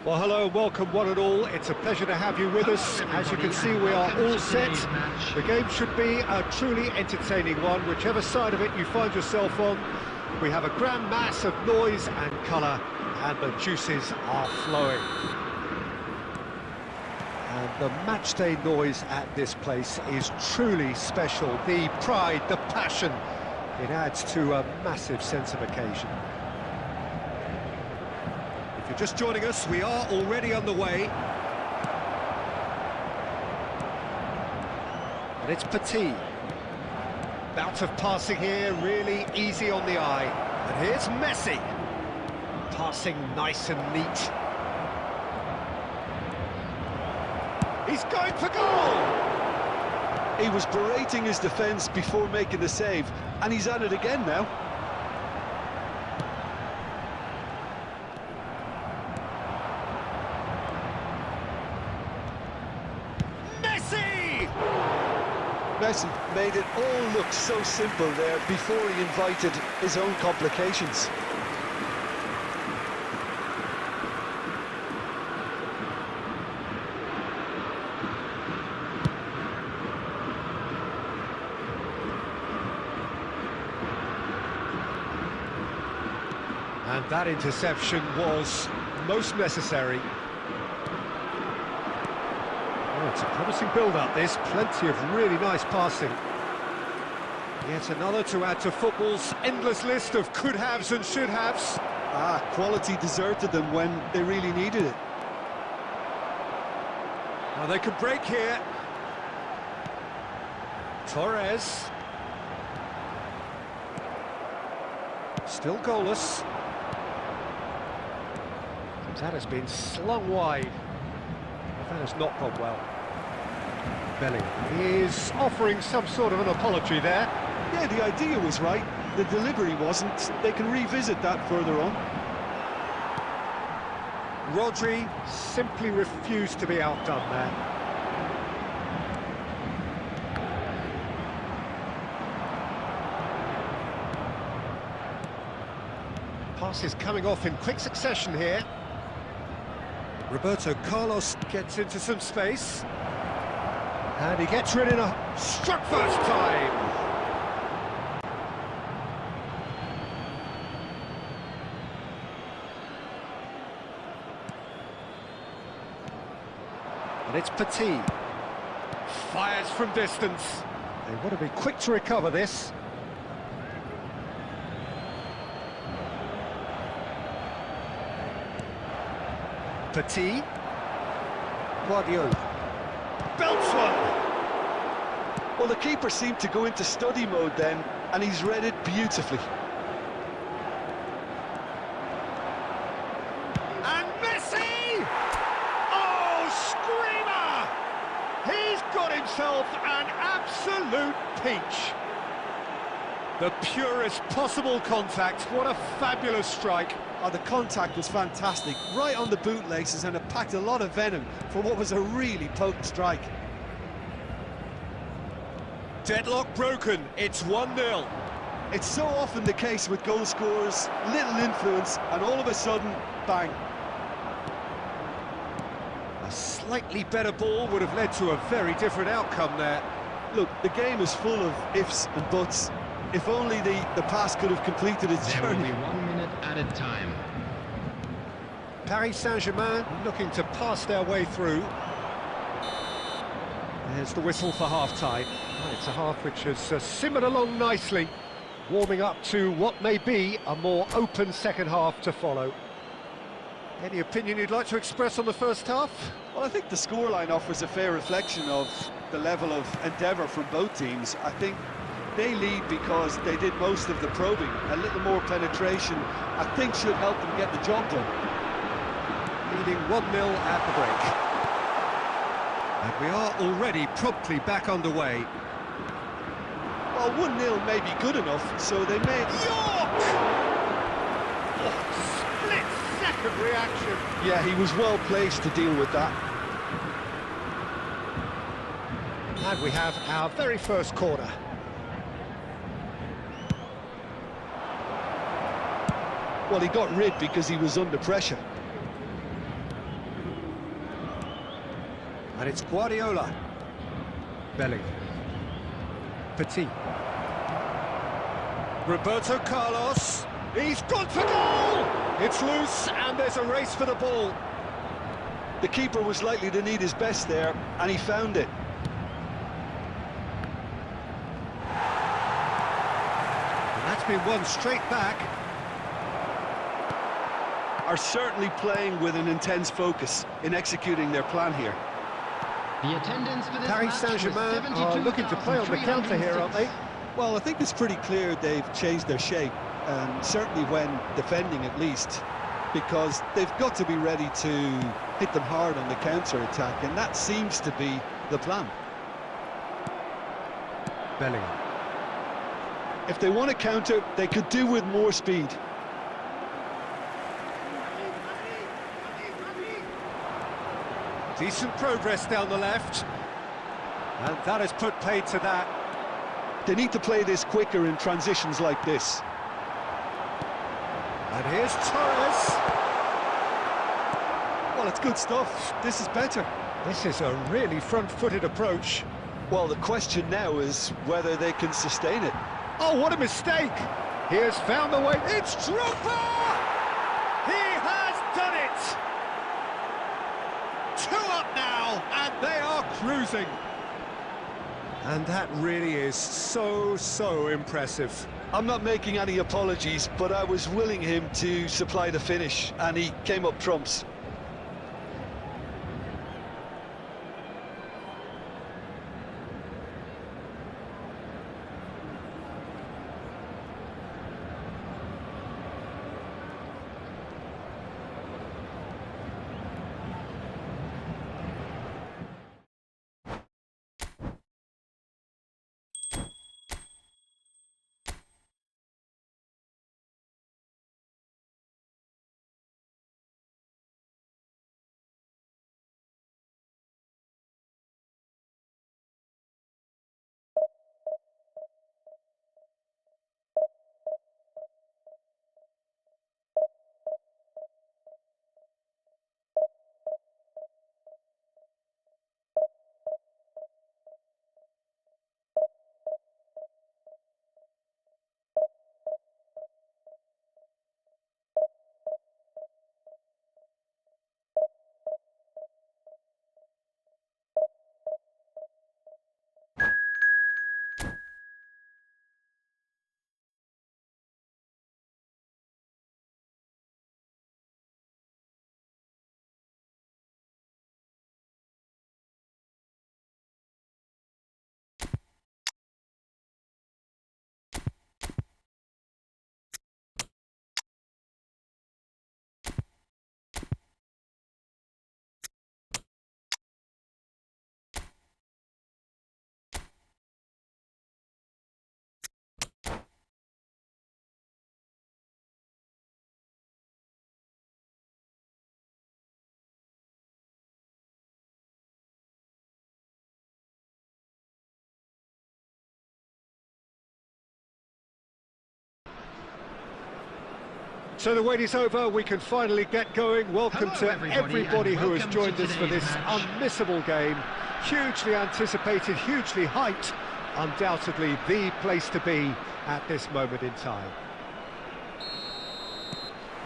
Well, hello, welcome one and all. It's a pleasure to have you with us. As you can see, we are all set. The game should be a truly entertaining one, whichever side of it you find yourself on. We have a grand mass of noise and colour, and the juices are flowing. And the matchday noise at this place is truly special. The pride, the passion, it adds to a massive sense of occasion. If you're just joining us, we are already underway. And it's Petit. Bout of passing here, really easy on the eye. And here's Messi. Passing nice and neat. He's going for goal! He was berating his defence before making the save, and he's at it again now. Messi made it all look so simple there before he invited his own complications. And that interception was most necessary. Oh, it's a promising build-up, this. Plenty of really nice passing. Yet another to add to football's endless list of could-haves and should-haves. Quality deserted them when they really needed it. Well, they could break here. Torres. Still goalless. That has been slung wide. That has not gone well. Bellingham is offering some sort of an apology there. Yeah, the idea was right. The delivery wasn't. They can revisit that further on. Rodri simply refused to be outdone there. Passes coming off in quick succession here. Roberto Carlos gets into some space. And he gets rid in a struck first time. And it's Petit. Fires from distance. They want to be quick to recover this. Petit. Guardiola. Belts one! Well, the keeper seemed to go into study mode then, and he's read it beautifully. And Messi! Oh, screamer! He's got himself an absolute peach. The purest possible contact. What a fabulous strike. Oh, the contact was fantastic, right on the bootlaces, and it packed a lot of venom for what was a really potent strike. Deadlock broken, it's 1-0. It's so often the case with goal scorers, little influence, and all of a sudden, bang. A slightly better ball would have led to a very different outcome there. Look, the game is full of ifs and buts. If only the pass could have completed its There will journey. be 1 minute added time. Paris Saint-Germain looking to pass their way through. There's the whistle for half-time. Well, it's a half which has simmered along nicely, warming up to what may be a more open second half to follow. Any opinion you'd like to express on the first half? Well, I think the scoreline offers a fair reflection of the level of endeavour from both teams. I think they lead because they did most of the probing. A little more penetration, I think, should help them get the job done. Leading 1-0 at the break. And we are already promptly back underway. Well, 1-0 may be good enough, so they may... York! Oh, split-second reaction. Yeah, he was well placed to deal with that. And we have our very first corner. Well, he got rid because he was under pressure. And it's Guardiola. Bellingham. Petit. Roberto Carlos. He's gone for goal! It's loose, and there's a race for the ball. The keeper was likely to need his best there, and he found it. And that's been won straight back. Are certainly playing with an intense focus in executing their plan here. The attendance for this Paris match was Saint-Germain are looking to play on the counter here, aren't they? Well, I think it's pretty clear they've changed their shape, and certainly when defending at least, because they've got to be ready to hit them hard on the counter-attack, and that seems to be the plan. Bellingham. If they want to counter, they could do with more speed. Decent progress down the left. And that has put paid to that. They need to play this quicker in transitions like this. And here's Torres. Well, it's good stuff. This is better. This is a really front-footed approach. Well, the question now is whether they can sustain it. Oh, what a mistake! He has found the way. It's Drogba! He has done it! 2 up now, and they are cruising. And that really is so impressive. I'm not making any apologies, but I was willing him to supply the finish, and he came up trumps. So the wait is over, we can finally get going. Welcome to everybody who has joined us for this unmissable game. Hugely anticipated, hugely hyped, undoubtedly the place to be at this moment in time.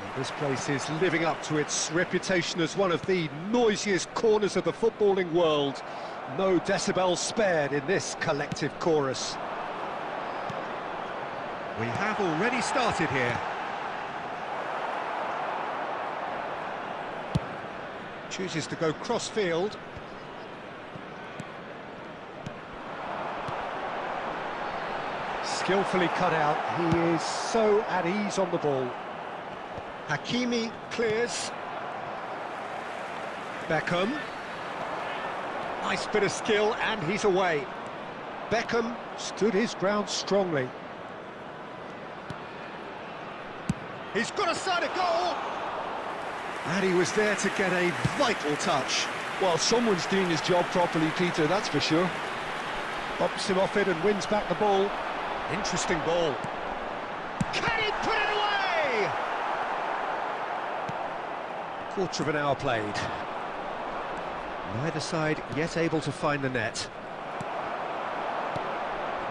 And this place is living up to its reputation as one of the noisiest corners of the footballing world. No decibels spared in this collective chorus. We have already started here. Chooses to go cross-field. Skillfully cut out. He is so at ease on the ball. Hakimi clears. Beckham. Nice bit of skill, and he's away. Beckham stood his ground strongly. He's got a side of goal. And he was there to get a vital touch. Well, someone's doing his job properly, Peter, that's for sure. Bops him off it and wins back the ball. Interesting ball. Can he put it away? Quarter of an hour played. Neither side yet able to find the net.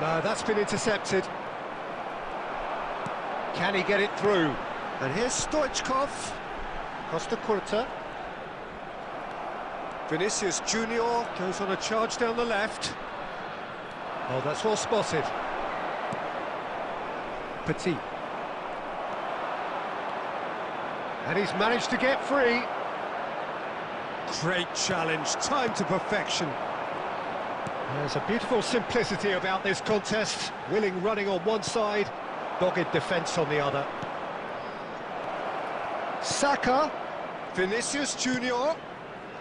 No, that's been intercepted. Can he get it through? And here's Stoichkov. Costa Curta. Vinicius Junior goes on a charge down the left. Oh, that's well spotted. Petit. And he's managed to get free. Great challenge, timed to perfection. There's a beautiful simplicity about this contest. Willing running on one side, dogged defence on the other. Saka, Vinicius Junior.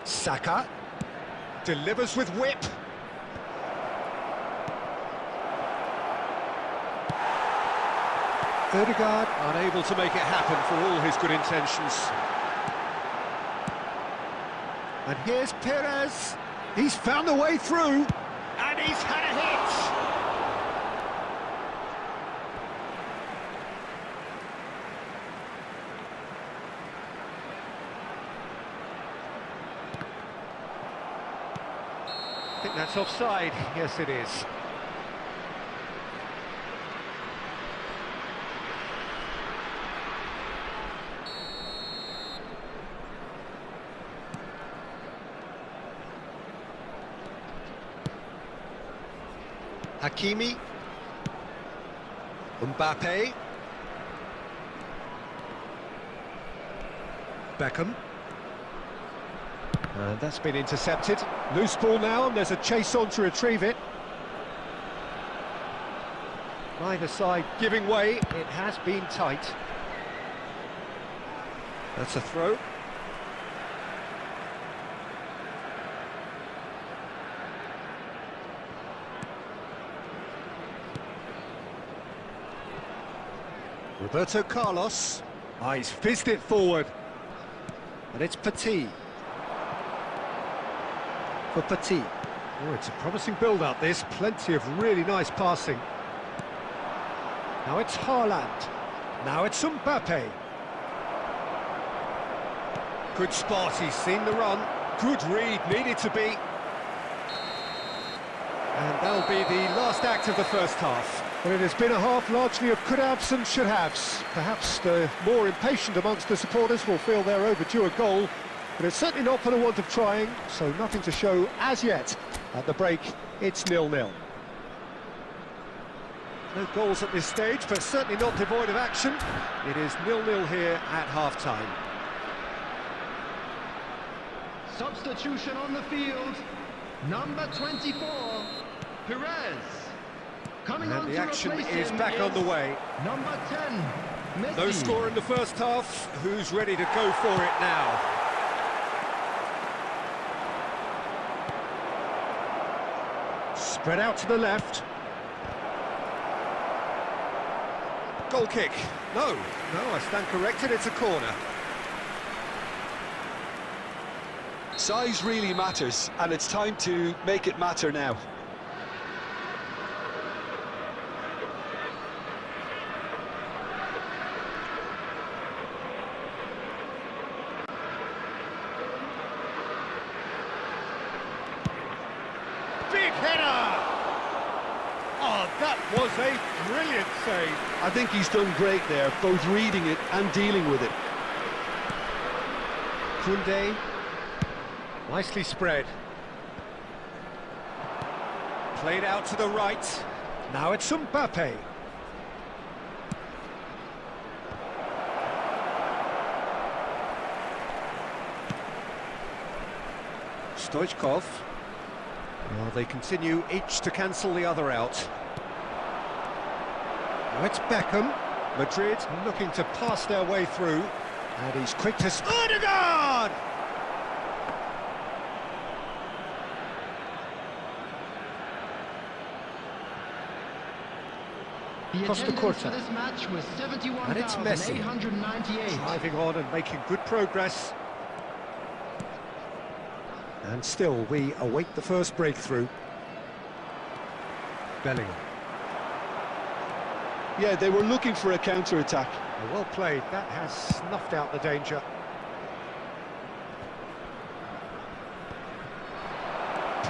Saka delivers with whip. Ødegaard unable to make it happen for all his good intentions. And here's Perez. He's found a way through, and he's had a hit. I think that's offside. Yes, it is. Hakimi, Mbappe, Beckham, and that's been intercepted. Loose ball now, and there's a chase on to retrieve it. Neither side giving way, it has been tight. That's a throw. Roberto Carlos, he's fizzed it forward, and it's Petit. For Petit. Oh, it's a promising build-up, this. Plenty of really nice passing. Now it's Haaland. Now it's Mbappe. Good spot, he's seen the run. Good read, needed to be. And that'll be the last act of the first half. Well, it has been a half largely of could-haves and should-haves. Perhaps the more impatient amongst the supporters will feel they're overdue a goal, but it's certainly not for the want of trying, so nothing to show as yet. At the break, it's 0-0. No goals at this stage, but certainly not devoid of action. It is 0-0 here at half-time. Substitution on the field. Number 24, Perez. Coming on And the action is him back on the way. Number 10, Messi. No score in the first half. Who's ready to go for it now? Spread out to the left. Goal kick. No, I stand corrected, it's a corner. Size really matters, and it's time to make it matter now. Big header! Oh, that was a brilliant save. I think he's done great there, both reading it and dealing with it. Koundé, nicely spread. Played out to the right. Now it's Mbappe. Stoichkov. Well, they continue each to cancel the other out. Now it's Beckham. Madrid looking to pass their way through. And he's quick to... Ødegaard! The Costa attendance Curta. for this match was And it's Messi. 71,898. Driving on and making good progress. And still, we await the first breakthrough. Bellingham. Yeah, they were looking for a counter-attack. Well played, that has snuffed out the danger.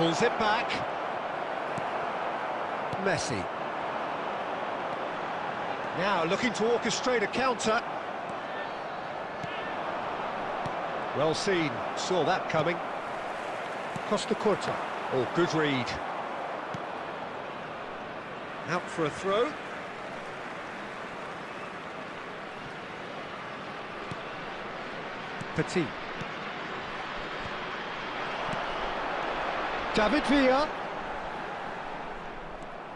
Pulls it back. Messi. Now looking to orchestrate a counter. Well seen, saw that coming. Costa Curta. Oh, good read. Out for a throw. Petit. David Villa.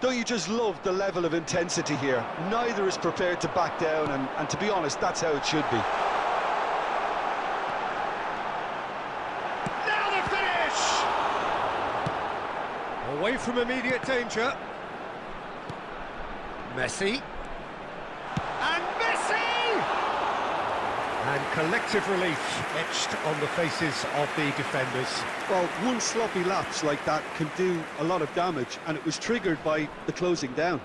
Don't you just love the level of intensity here? Neither is prepared to back down, and to be honest, that's how it should be. Now the finish! Away from immediate danger. Messi. And Messi! And collective relief etched on the faces of the defenders. Well, one sloppy lapse like that can do a lot of damage, and it was triggered by the closing down.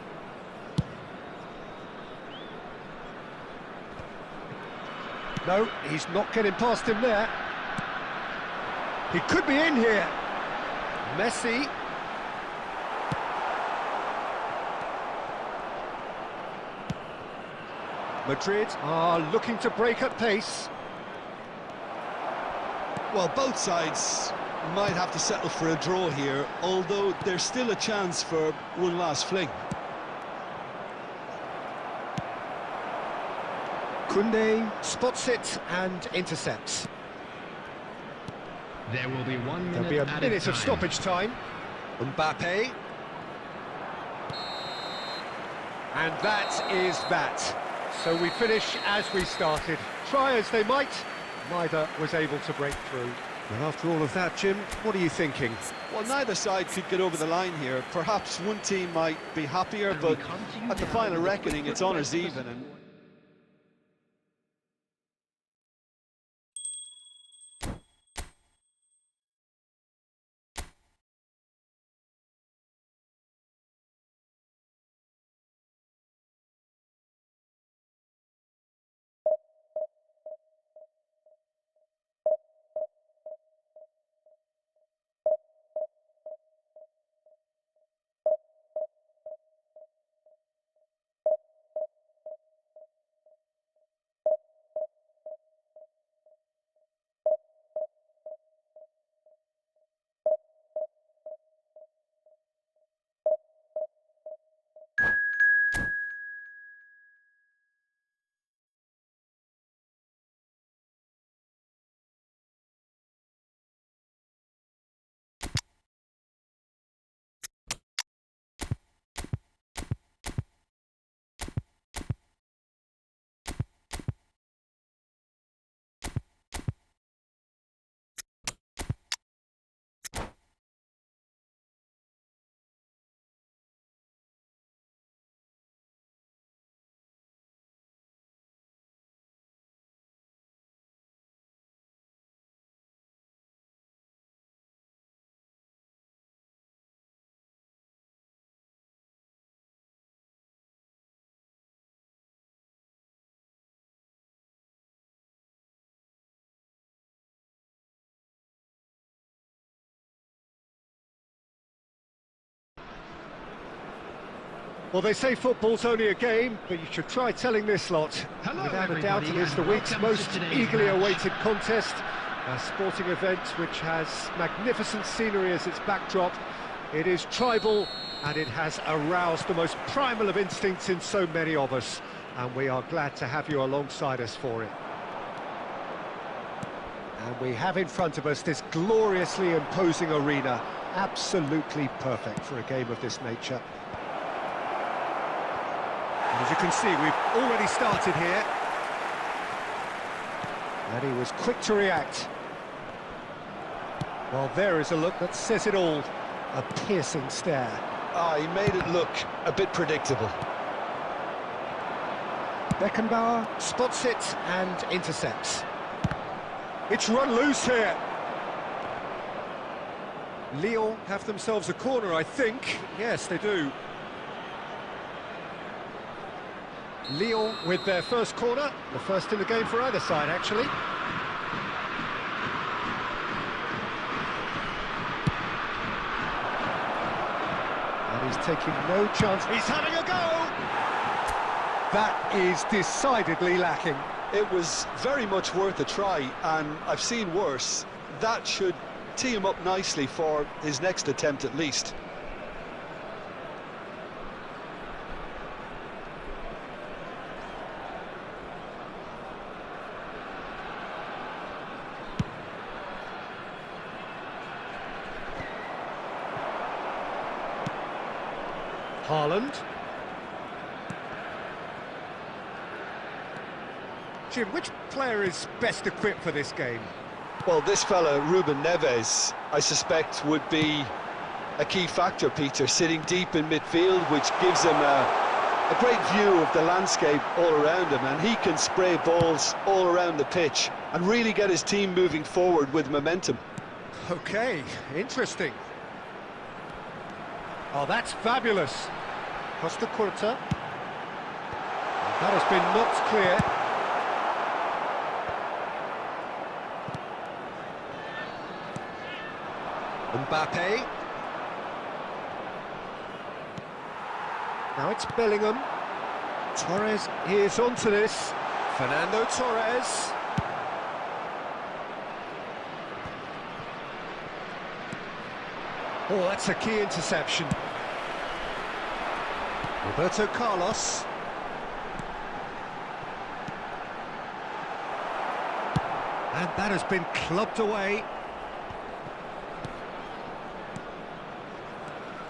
No, he's not getting past him there. He could be in here. Messi. Madrid are looking to break at pace. Well, both sides might have to settle for a draw here, although there's still a chance for one last fling. Koundé spots it and intercepts. There will be 1 minute. There'll be a minute of stoppage time. Mbappe. And that is that. So we finish as we started. Try as they might, neither was able to break through. And after all of that, Jim, what are you thinking? Well, neither side could get over the line here. Perhaps one team might be happier, but at the final reckoning, it's honours even. And Well, they say football's only a game, but you should try telling this lot. Hello, Without a doubt, it is the everybody, week's and welcome most to today's eagerly match. awaited contest. A sporting event which has magnificent scenery as its backdrop. It is tribal, and it has aroused the most primal of instincts in so many of us. And we are glad to have you alongside us for it. And we have in front of us this gloriously imposing arena. Absolutely perfect for a game of this nature. And as you can see, we've already started here. And he was quick to react. Well, there is a look that says it all. A piercing stare. he made it look a bit predictable. Beckenbauer spots it and intercepts. It's run loose here. Lyon have themselves a corner, I think. Yes, they do. Lyon with their first corner, the first in the game for either side, actually. He's taking no chance. He's having a go! That is decidedly lacking. It was very much worth a try, and I've seen worse. That should tee him up nicely for his next attempt at least. Haaland. Jim, which player is best equipped for this game? Well, this fella, Ruben Neves, I suspect would be a key factor, Peter, sitting deep in midfield, which gives him a great view of the landscape all around him, and he can spray balls all around the pitch and really get his team moving forward with momentum. Okay, interesting. Oh, that's fabulous. Costa Curta. That has been knocked clear. Mbappe. Now it's Bellingham. Torres is onto this. Fernando Torres. Oh, that's a key interception. Roberto Carlos. And that has been clubbed away.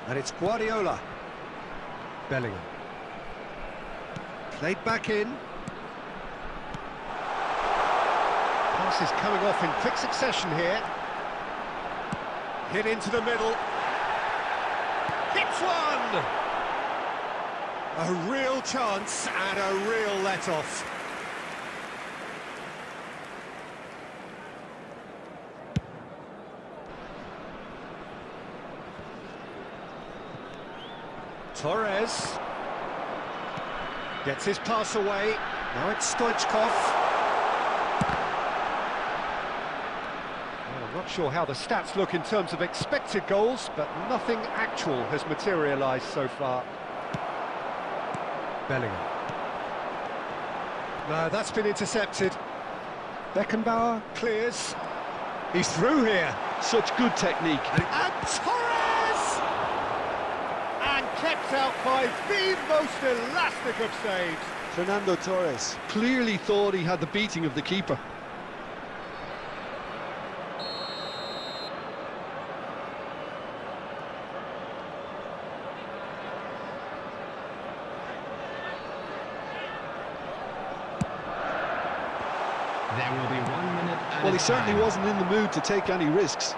And it's Guardiola. Bellingham. Played back in. Pass is coming off in quick succession here. Hit into the middle. Hits one! A real chance and a real let-off. Torres gets his pass away. Now it's Stoichkov. Well, I'm not sure how the stats look in terms of expected goals, but nothing actual has materialised so far. Bellingham. No, that's been intercepted. Beckenbauer clears. He's through here. Such good technique. And Torres! And kept out by the most elastic of saves. Fernando Torres clearly thought he had the beating of the keeper. There will be 1 minute. Well, he certainly wasn't in the mood to take any risks.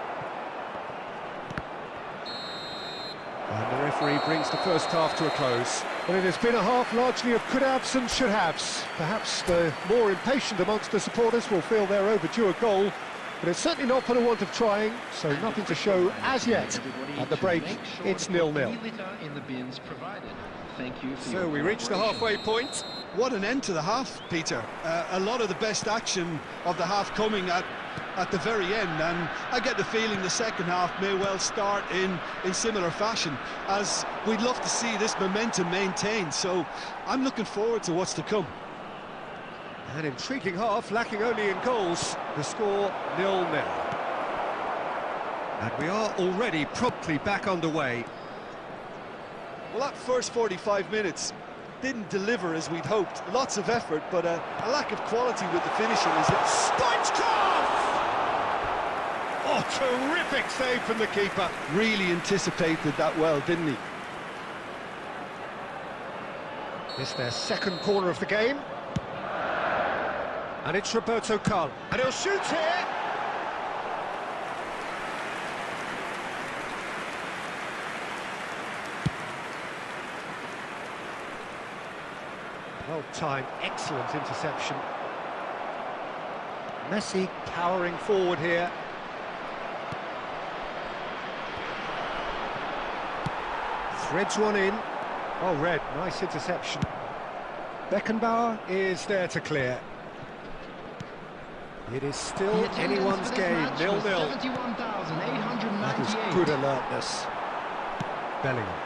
And the referee brings the first half to a close. Well, it has been a half largely of could-haves and should-haves. Perhaps the more impatient amongst the supporters will feel they're overdue a goal, but it's certainly not for the want of trying, so nothing to show as yet. At the break, it's 0-0. So we reach the halfway point. What an end to the half, Peter. A lot of the best action of the half coming at the very end, and I get the feeling the second half may well start in similar fashion, as we'd love to see this momentum maintained, so I'm looking forward to what's to come. An intriguing half, lacking only in goals. The score 0-0. And we are already promptly back underway. Well, that first 45 minutes didn't deliver as we'd hoped. Lots of effort, but a lack of quality with the finishing. Is it? Stoichkov! Oh, terrific save from the keeper. Really anticipated that well, didn't he? It's their second corner of the game. And it's Roberto Carlos. And he'll shoot here. Well-timed, excellent interception. Messi powering forward here. Threads one in. Oh, red, nice interception. Beckenbauer is there to clear. It is still anyone's game, 0-0. That is good alertness. Bellingham.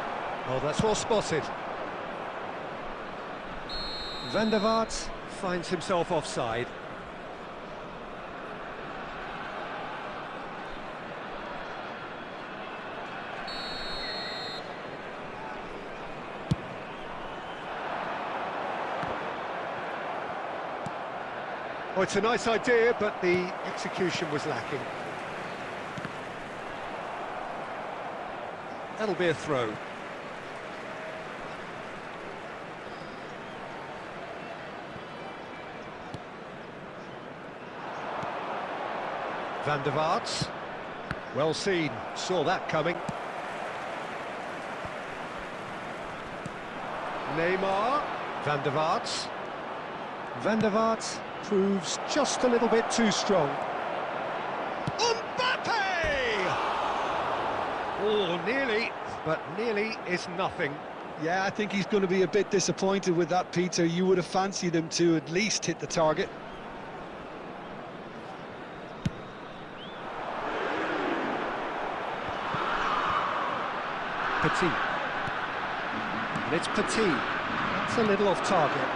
Oh, that's well spotted. Van der Vaart finds himself offside. Oh, it's a nice idea, but the execution was lacking. That'll be a throw. Van der Vaart. Well seen, saw that coming. Neymar. Van der Vaart. Van der Vaart proves just a little bit too strong. Mbappe! Oh, nearly, but nearly is nothing. Yeah, I think he's going to be a bit disappointed with that, Peter. You would have fancied him to at least hit the target. Petit. And it's Petit. That's a little off target.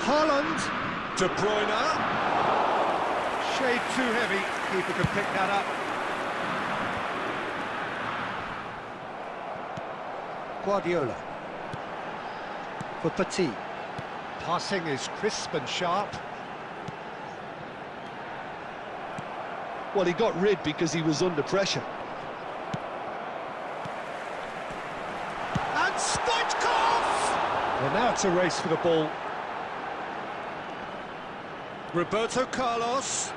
Haaland. De Bruyne. Shade too heavy. Keeper can pick that up. Guardiola. For Petit. Passing is crisp and sharp. Well, he got rid because he was under pressure. And Stoichkov! Well, now it's a race for the ball. Roberto Carlos.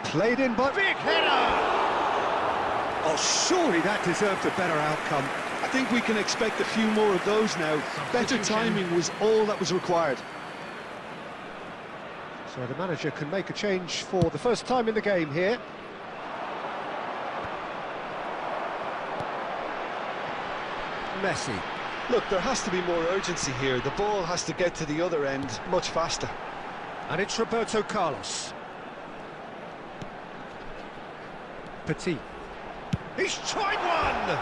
Played in by... Big header! Oh, surely that deserved a better outcome. I think we can expect a few more of those now. Better timing was all that was required. So the manager can make a change for the first time in the game here. Messi. Look, there has to be more urgency here. The ball has to get to the other end much faster. And it's Roberto Carlos. Petit. He's tried one!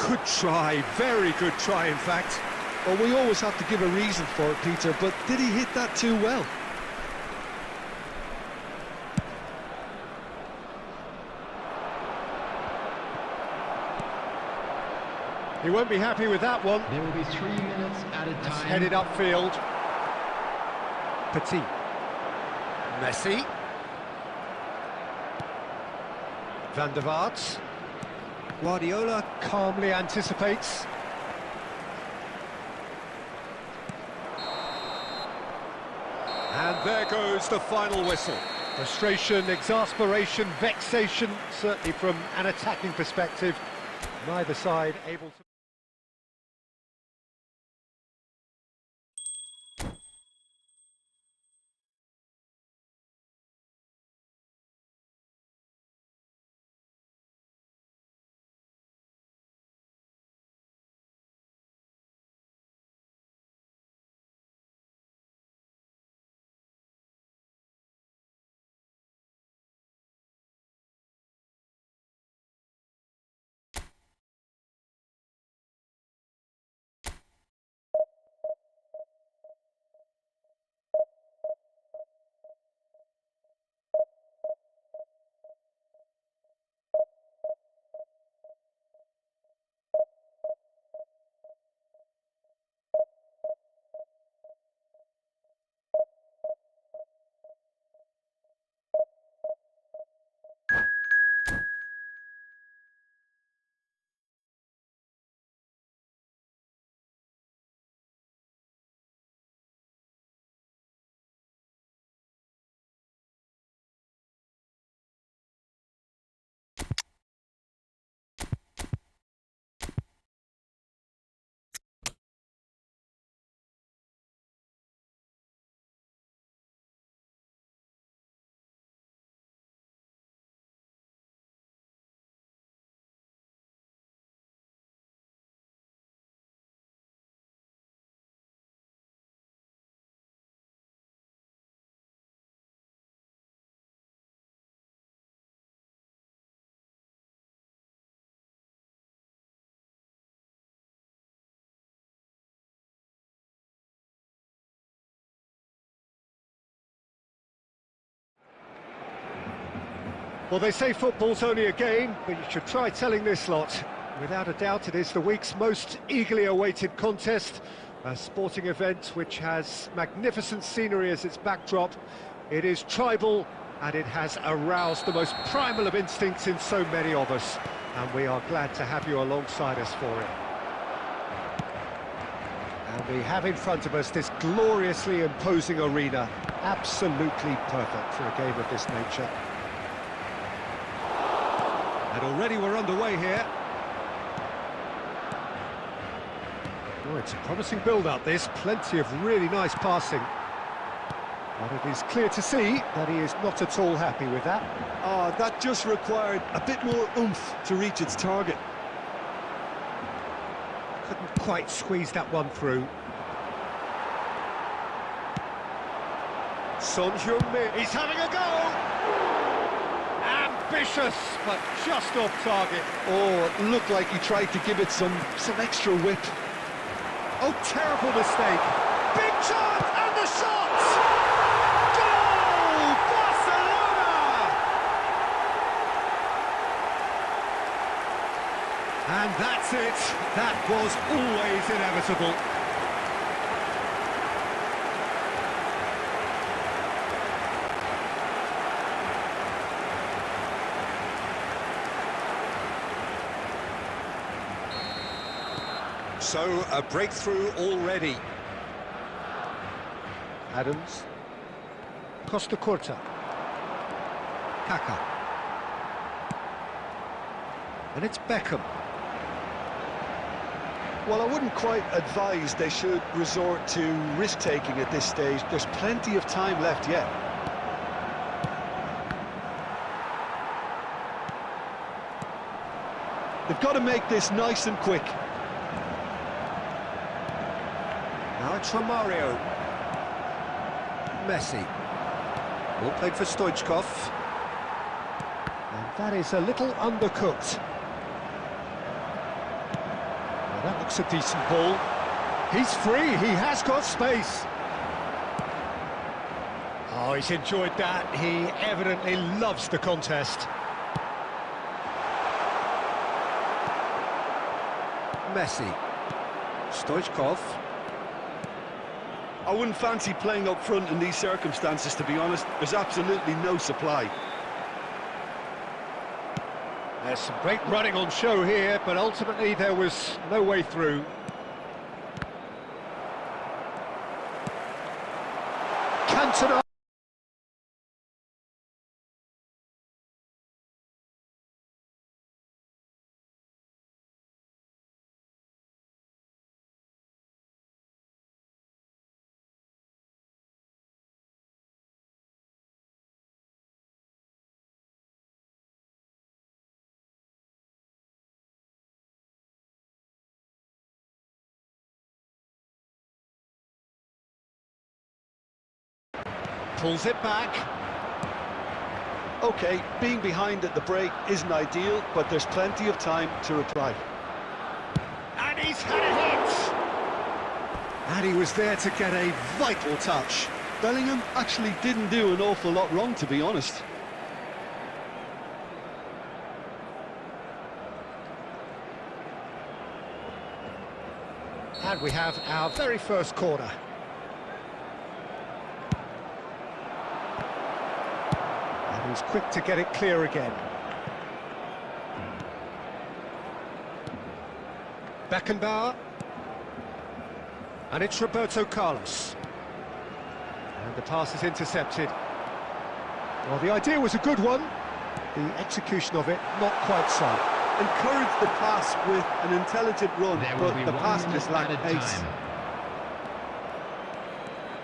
Good try, very good try, in fact. Well, we always have to give a reason for it, Peter, but did he hit that too well? He won't be happy with that one. There will be 3 minutes at a It's time. headed upfield. Petit. Messi. Van der Vaart. Guardiola calmly anticipates. And there goes the final whistle. Frustration, exasperation, vexation, certainly from an attacking perspective. Neither side able to... Well, they say football's only a game, but you should try telling this lot. Without a doubt, it is the week's most eagerly awaited contest, a sporting event which has magnificent scenery as its backdrop. It is tribal, and it has aroused the most primal of instincts in so many of us, and we are glad to have you alongside us for it. And we have in front of us this gloriously imposing arena, absolutely perfect for a game of this nature. And already we're underway here. Oh, it's a promising build-up, this. Plenty of really nice passing. But it is clear to see that he is not at all happy with that. That just required a bit more oomph to reach its target. Couldn't quite squeeze that one through. Son Heung-min, he's having a go! Ambitious, but just off target. Oh, it looked like he tried to give it some extra whip. Oh, terrible mistake. Big chance, and the shot! Goal! Barcelona! And that's it. That was always inevitable. So, a breakthrough already. Adams. Costa Curta. Kaka. And it's Beckham. Well, I wouldn't quite advise they should resort to risk-taking at this stage. There's plenty of time left yet. They've got to make this nice and quick. Now it's Romario. Messi. All played for Stoichkov. And that is a little undercooked. Well, that looks a decent ball. He's free, he has got space. Oh, he's enjoyed that. He evidently loves the contest. Messi. Stoichkov. I wouldn't fancy playing up front in these circumstances, to be honest. There's absolutely no supply. There's some great running on show here, but ultimately there was no way through. Cantona. Pulls it back. OK, being behind at the break isn't ideal, but there's plenty of time to reply. And he's had a hit! And he was there to get a vital touch. Bellingham actually didn't do an awful lot wrong, to be honest. And we have our very first corner. And he's quick to get it clear again. Beckenbauer. And it's Roberto Carlos. And the pass is intercepted. Well, the idea was a good one. The execution of it, not quite so. Encouraged the pass with an intelligent run, but the pass just lacked pace.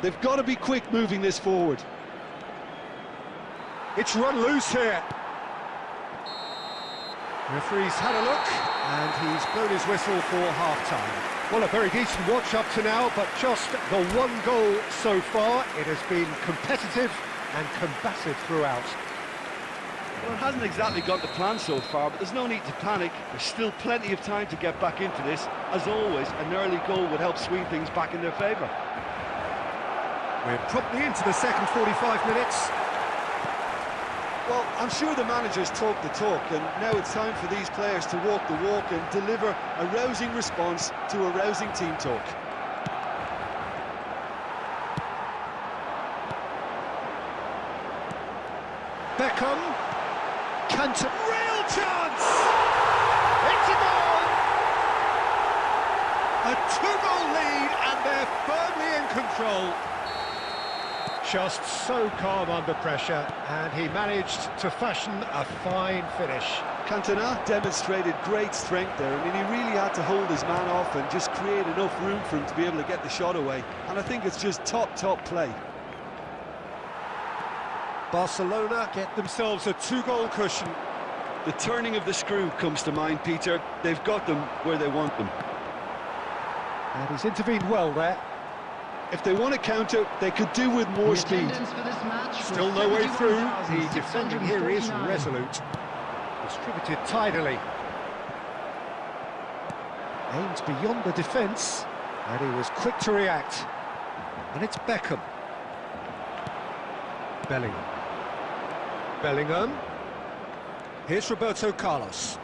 They've got to be quick moving this forward. It's run loose here. Referee's had a look, and he's blown his whistle for half-time. Well, a very decent watch up to now, but just the one goal so far. It has been competitive and combative throughout. Well, it hasn't exactly gone to plan so far, but there's no need to panic. There's still plenty of time to get back into this. As always, an early goal would help swing things back in their favour. We're promptly into the second 45 minutes. Well, I'm sure the managers talk the talk, and now it's time for these players to walk the walk and deliver a rousing response to a rousing team talk. Beckham, Cantona, real chance! It's a goal! A two-goal lead, and they're firmly in control. Just so calm under pressure, and he managed to fashion a fine finish. Cantona demonstrated great strength there. I mean, he really had to hold his man off and just create enough room for him to be able to get the shot away. And I think it's just top play. Barcelona get themselves a two-goal cushion. The turning of the screw comes to mind, Peter. They've got them where they want them. And he's intervened well there. If they want to counter, they could do with more speed. Still no way through. The defending here is resolute. Distributed tidily. Aims beyond the defence, and he was quick to react. And it's Beckham. Bellingham. Here's Roberto Carlos.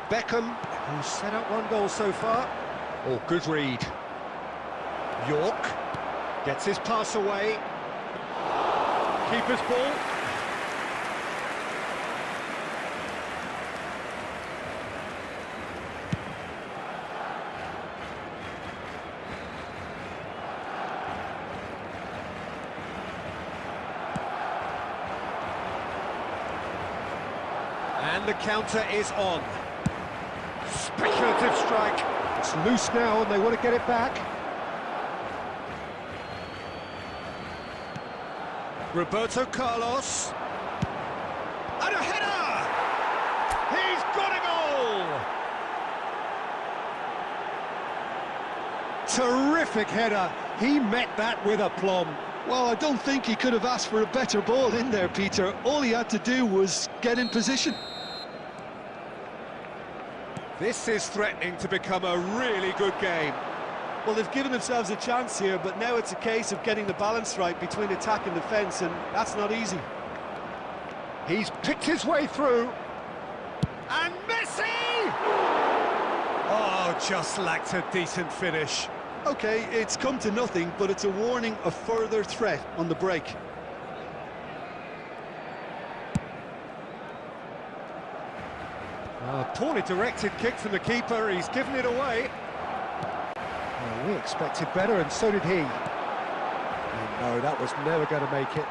Beckham, who's set up one goal so far. Oh, good read. York gets his pass away. Keeper's ball. And the counter is on. Speculative strike. It's loose now and they want to get it back. Roberto Carlos. And a header! He's got a goal! Terrific header. He met that with aplomb. Well, I don't think he could have asked for a better ball in there, Peter. All he had to do was get in position. This is threatening to become a really good game. Well, they've given themselves a chance here, but now it's a case of getting the balance right between attack and defence, and that's not easy. He's picked his way through. And Messi! Oh, just lacked a decent finish. OK, it's come to nothing, but it's a warning of further threat on the break. A poorly directed kick from the keeper. He's given it away. Well, we expected better, and so did he. And no, that was never going to make it.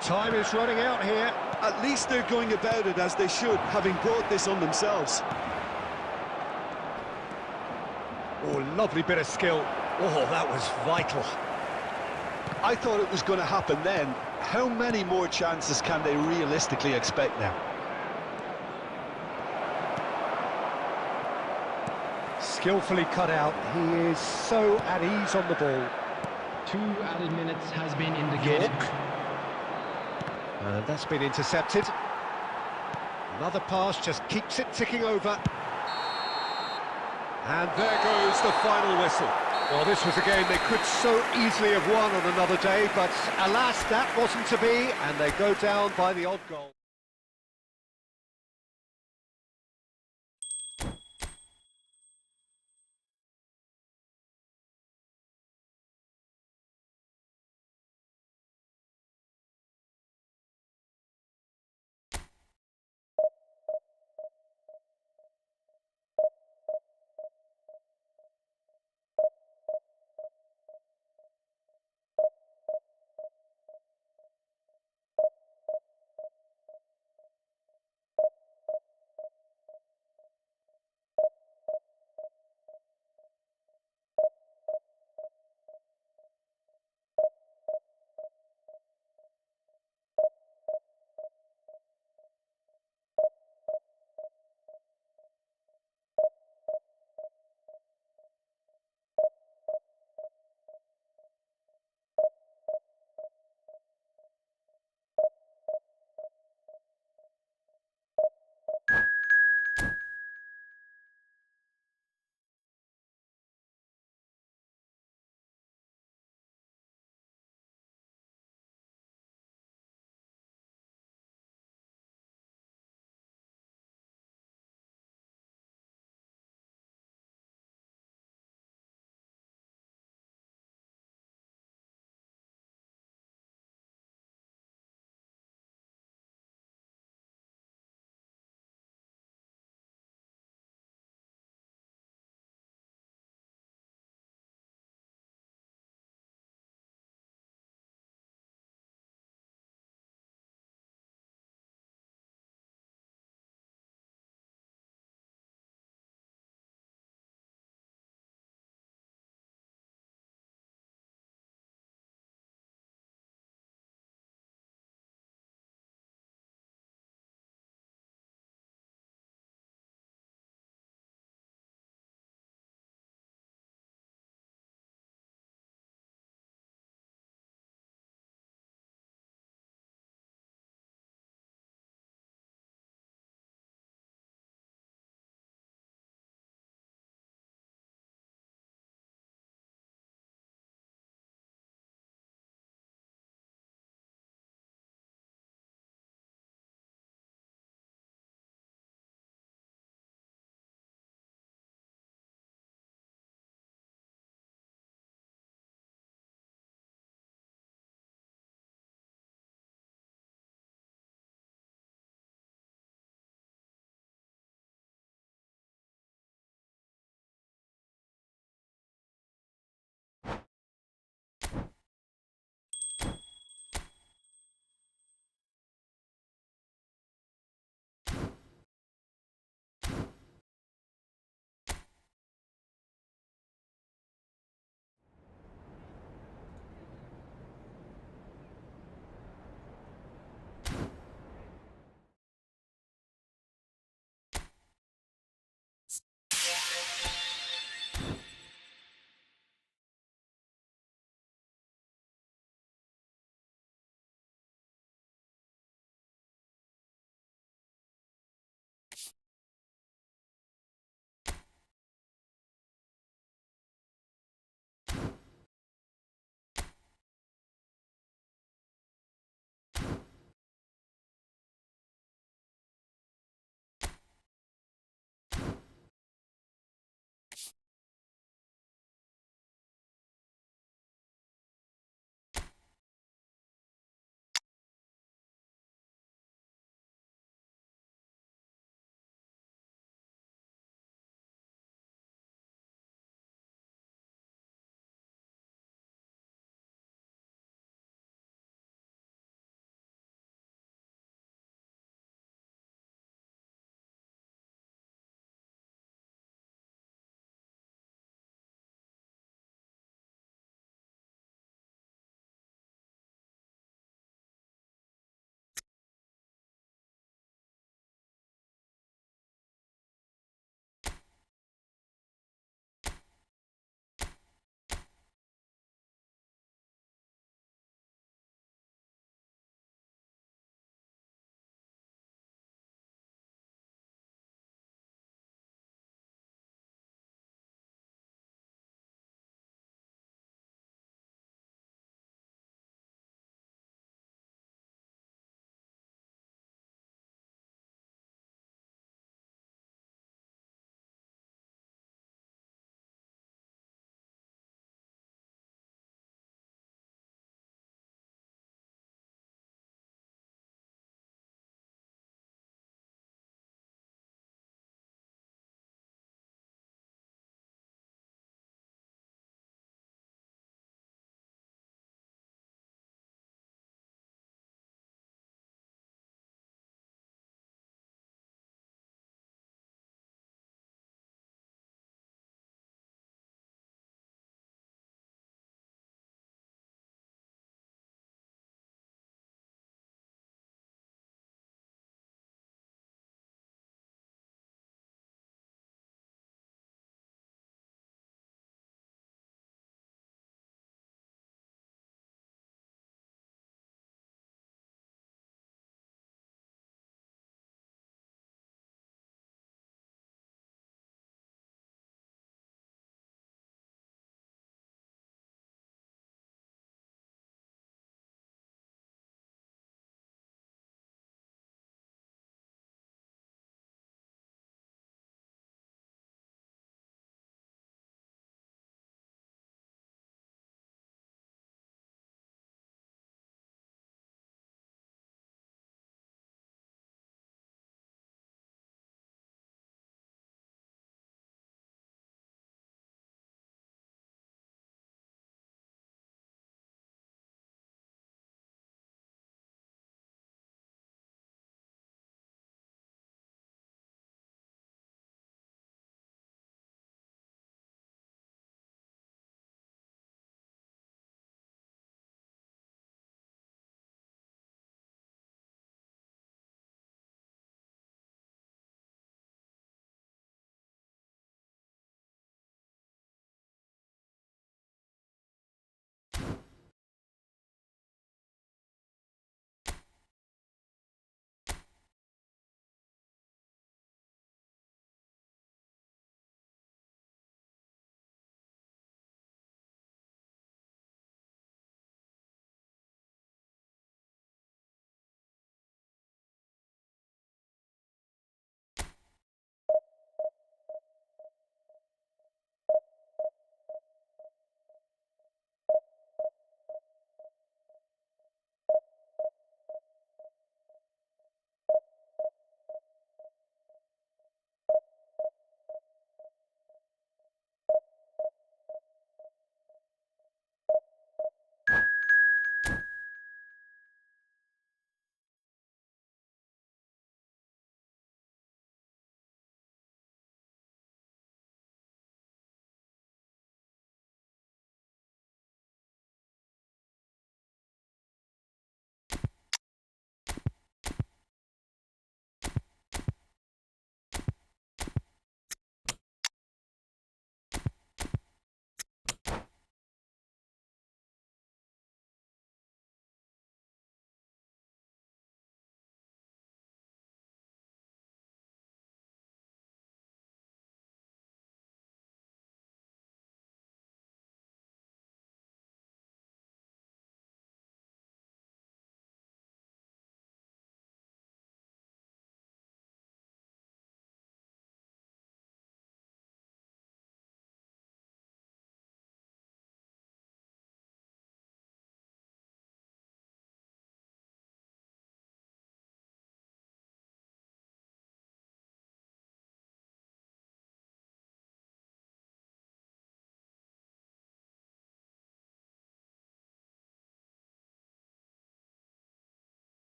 Time is running out here. At least they're going about it as they should, having brought this on themselves. Oh, lovely bit of skill. Oh, that was vital. I thought it was going to happen then. How many more chances can they realistically expect now? Skillfully cut out. He is so at ease on the ball. 2 added minutes has been indicated. York. And that's been intercepted. Another pass just keeps it ticking over. And there goes the final whistle. Well, this was a game they could so easily have won on another day, but alas, that wasn't to be, and they go down by the odd goal.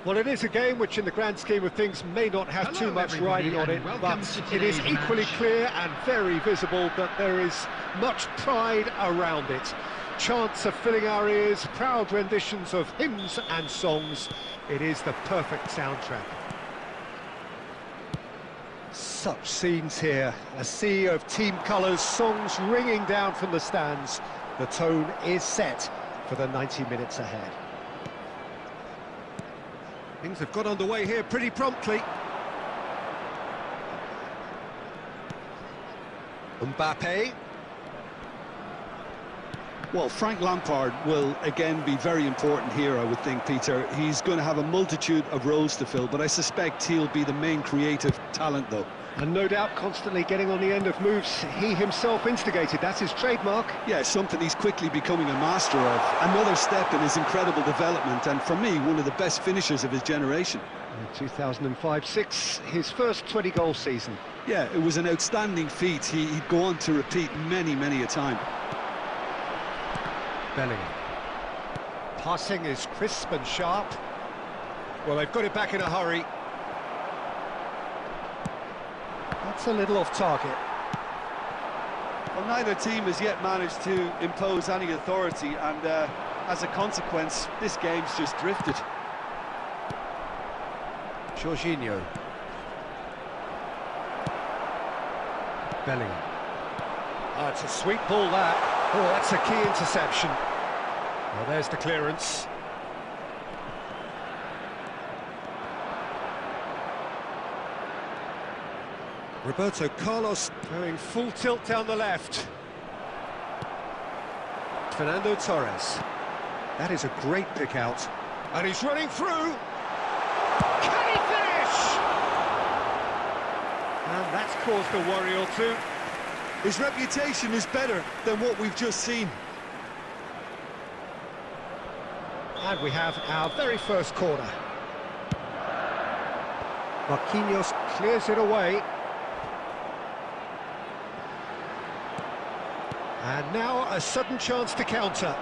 Well, it is a game which, in the grand scheme of things, may not have too much riding on it, but it is equally clear and very visible that there is much pride around it. Chants are filling our ears, proud renditions of hymns and songs. It is the perfect soundtrack. Such scenes here, a sea of team colours, songs ringing down from the stands. The tone is set for the 90 minutes ahead. Things have got underway here pretty promptly. Mbappe. Well, Frank Lampard will again be very important here, I would think, Peter. He's going to have a multitude of roles to fill, but I suspect he'll be the main creative talent, though. And no doubt constantly getting on the end of moves he himself instigated. That's his trademark. Yeah, something he's quickly becoming a master of. Another step in his incredible development, and for me, one of the best finishers of his generation. In 2005-06, his first 20-goal season. Yeah, it was an outstanding feat. He'd go on to repeat many, many a time. Bellingham. Passing is crisp and sharp. Well, they've got it back in a hurry. That's a little off target. Well, neither team has yet managed to impose any authority, and as a consequence, this game's just drifted. Jorginho. Bellingham. Oh, it's a sweet ball, that. Oh, that's a key interception. Well, there's the clearance. Roberto Carlos going full tilt down the left. Fernando Torres. That is a great pick out. And he's running through. Can he finish? And that's caused a worry or two. His reputation is better than what we've just seen. And we have our very first corner. Marquinhos clears it away. And now a sudden chance to counter.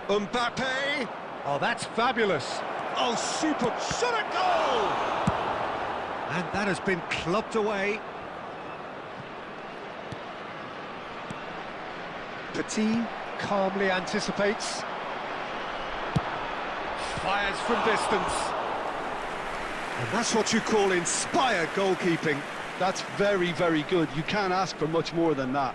Mbappe! Oh, that's fabulous. Oh, super shot at goal! And that has been clubbed away. Petit calmly anticipates. Fires from distance. And that's what you call inspired goalkeeping. That's very, very good. You can't ask for much more than that.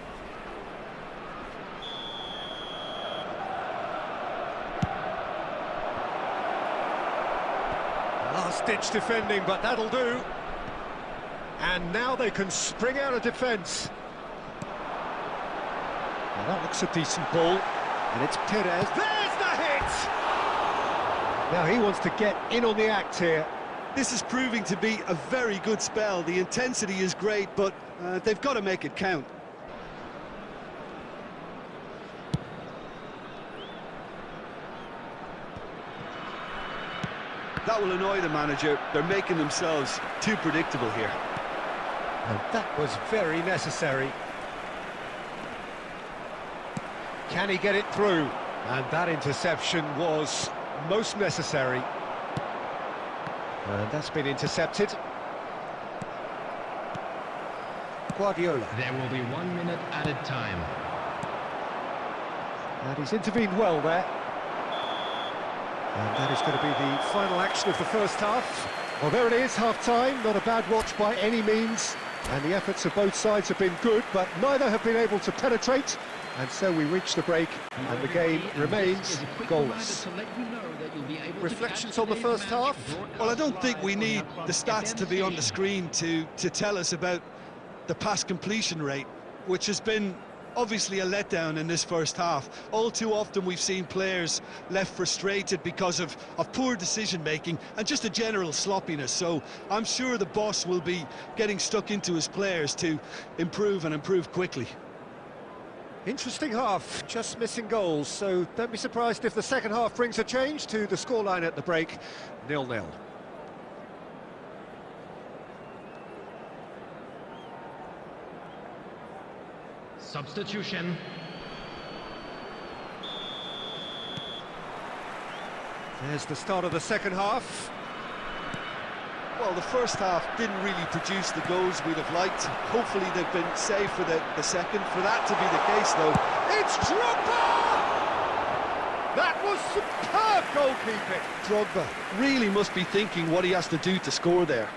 Last-ditch defending, but that'll do. And now they can spring out of defence. Well, that looks a decent ball. And it's Perez. There's the hit! Now he wants to get in on the act here. This is proving to be a very good spell. The intensity is great, but they've got to make it count. That will annoy the manager. They're making themselves too predictable here. And that was very necessary. Can he get it through? And that interception was most necessary. And that's been intercepted. Guardiola. There will be 1 minute added time. And he's intervened well there. And that is going to be the final action of the first half. Well, there it is, half-time. Not a bad watch by any means. And the efforts of both sides have been good, but neither have been able to penetrate. And so we reach the break, and the game remains goalless. Reflections on the first half? Well, I don't think we need the stats to be on the screen to tell us about the pass completion rate, which has been obviously a letdown in this first half. All too often we've seen players left frustrated because of poor decision-making and just a general sloppiness. So I'm sure the boss will be getting stuck into his players to improve and improve quickly. Interesting half, just missing goals, so don't be surprised if the second half brings a change to the scoreline at the break, 0-0. Substitution. There's the start of the second half. Well, the first half didn't really produce the goals we'd have liked. Hopefully they've been saved for the second. For that to be the case, though, It's Drogba! That was superb goalkeeping. Drogba really must be thinking what he has to do to score there.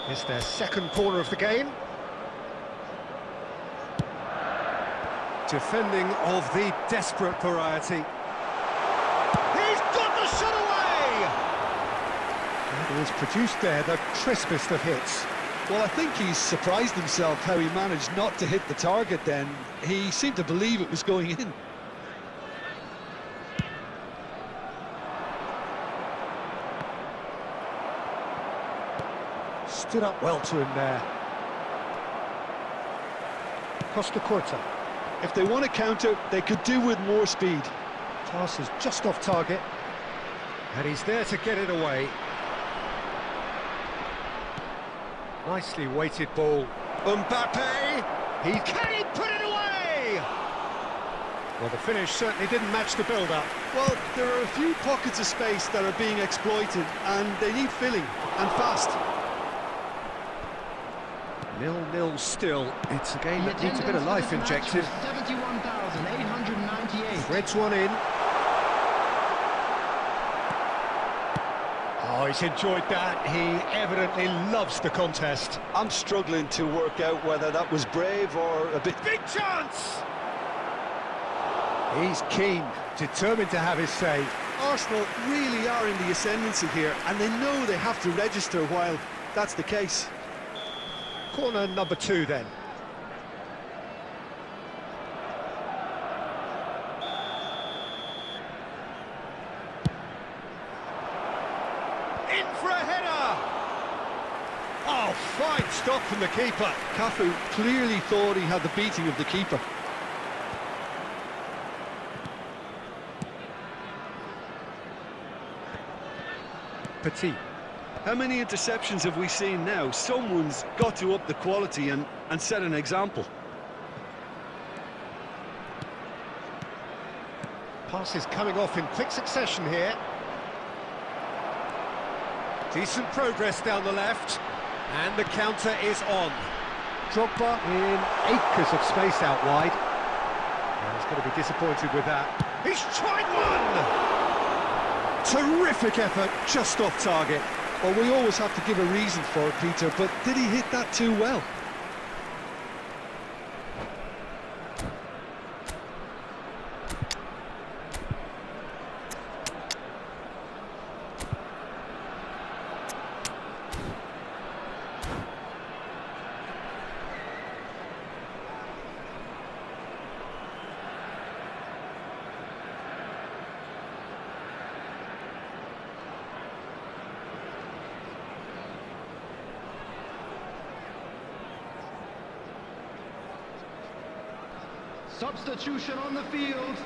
It's their second corner of the game. Defending of the desperate variety. He's got the shot away! That was produced there, the crispest of hits. Well, I think he's surprised himself how he managed not to hit the target then. He seemed to believe it was going in. Stood up well to him there. Costa Corta. If they want to counter, they could do with more speed. Pass is just off target. And he's there to get it away. Nicely weighted ball. Mbappe! Can he put it away? Well, the finish certainly didn't match the build-up. Well, there are a few pockets of space that are being exploited, and they need filling, and fast. 0-0 still. It's a game that needs a bit of life injected. 71,898. Threads one in. Oh, he's enjoyed that. He evidently loves the contest. I'm struggling to work out whether that was brave or a bit... Big chance! He's keen, determined to have his say. Arsenal really are in the ascendancy here, and they know they have to register while that's the case. Corner number 2 then. In for a header! Oh, fine stop from the keeper. Cafu clearly thought he had the beating of the keeper. Petit. How many interceptions have we seen now? Someone's got to up the quality and set an example. Passes coming off in quick succession here. Decent progress down the left. And the counter is on. Drogba in acres of space out wide. And he's going to be disappointed with that. He's tried one! Terrific effort, just off target. Well, we always have to give a reason for it, Peter, but did he hit that too well? Substitution on the field,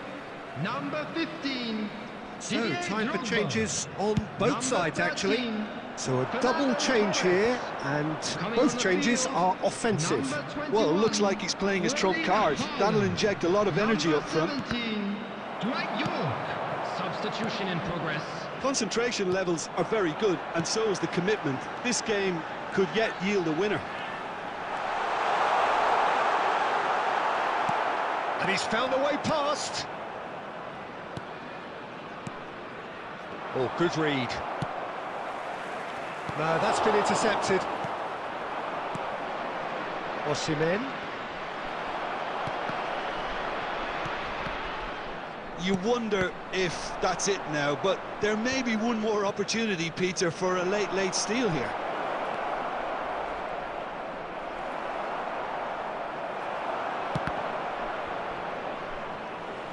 number 15. So, time for Drogba. changes on both Number sides, actually. 13. So, a double change here, and both changes are offensive. Well, it looks like he's playing his trump card. That'll inject a lot of energy up front. 17, Dwight York. Substitution in progress. Concentration levels are very good, and so is the commitment. This game could yet yield a winner. And he's found a way past. Oh, good read. No, that's been intercepted. Osimhen. You wonder if that's it now, but there may be one more opportunity, Peter, for a late steal here.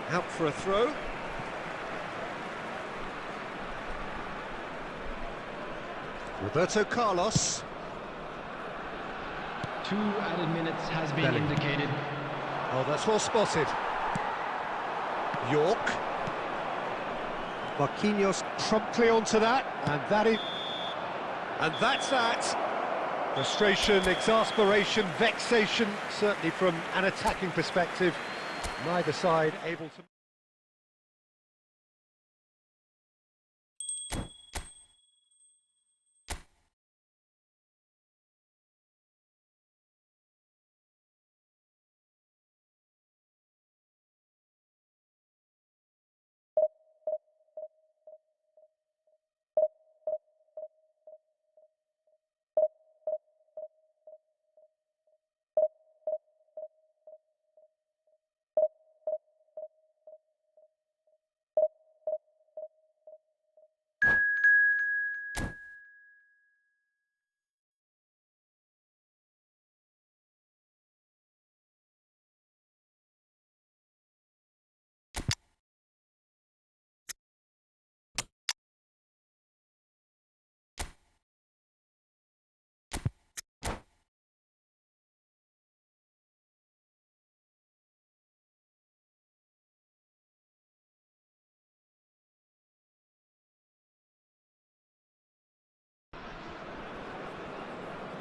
Out for a throw. Roberto Carlos. 2 added minutes has been Belly. indicated. Oh, that's well spotted. York. Marquinhos promptly onto that, and that's that. Frustration, exasperation, vexation, certainly from an attacking perspective. Neither side able to...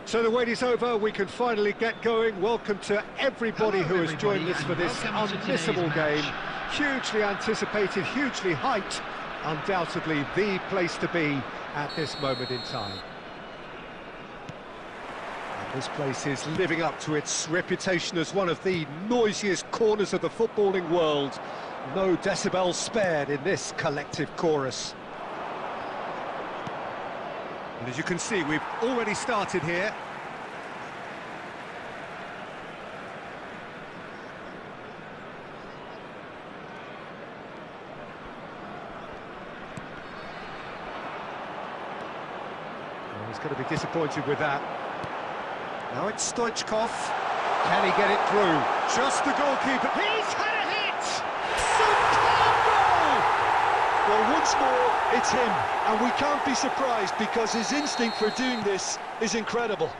So the wait is over, we can finally get going. Welcome to everybody who has joined us for this unmissable game. Hugely anticipated, hugely hyped, undoubtedly the place to be at this moment in time. And this place is living up to its reputation as one of the noisiest corners of the footballing world. No decibels spared in this collective chorus. And as you can see, we've already started here. Well, he's going to be disappointed with that. Now it's Stoichkov. Can he get it through? Just the goalkeeper. He's had a hit! Superb goal! Well, once more, it's him, and we can't be surprised because his instinct for doing this is incredible.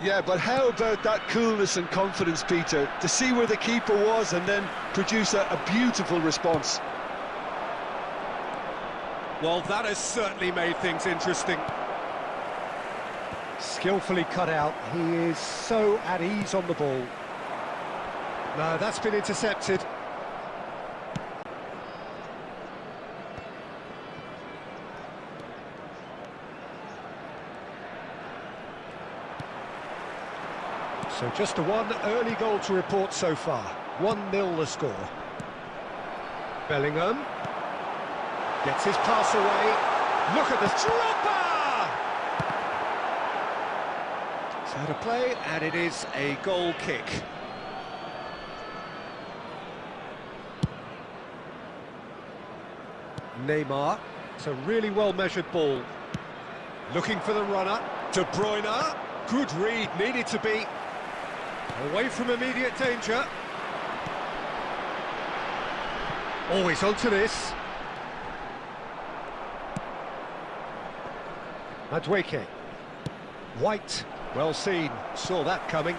Yeah, but how about that coolness and confidence, Peter, to see where the keeper was and then produce a beautiful response. Well, that has certainly made things interesting. Skillfully cut out, he is so at ease on the ball. No, that's been intercepted. So just a one early goal to report so far. 1-0 the score. Bellingham gets his pass away. Look at this dropper! It's out of play, and it is a goal kick. Neymar. It's a really well-measured ball. Looking for the runner. De Bruyne. Good read, needed to be. Away from immediate danger. Always onto this. Madueke. White, well seen, saw that coming.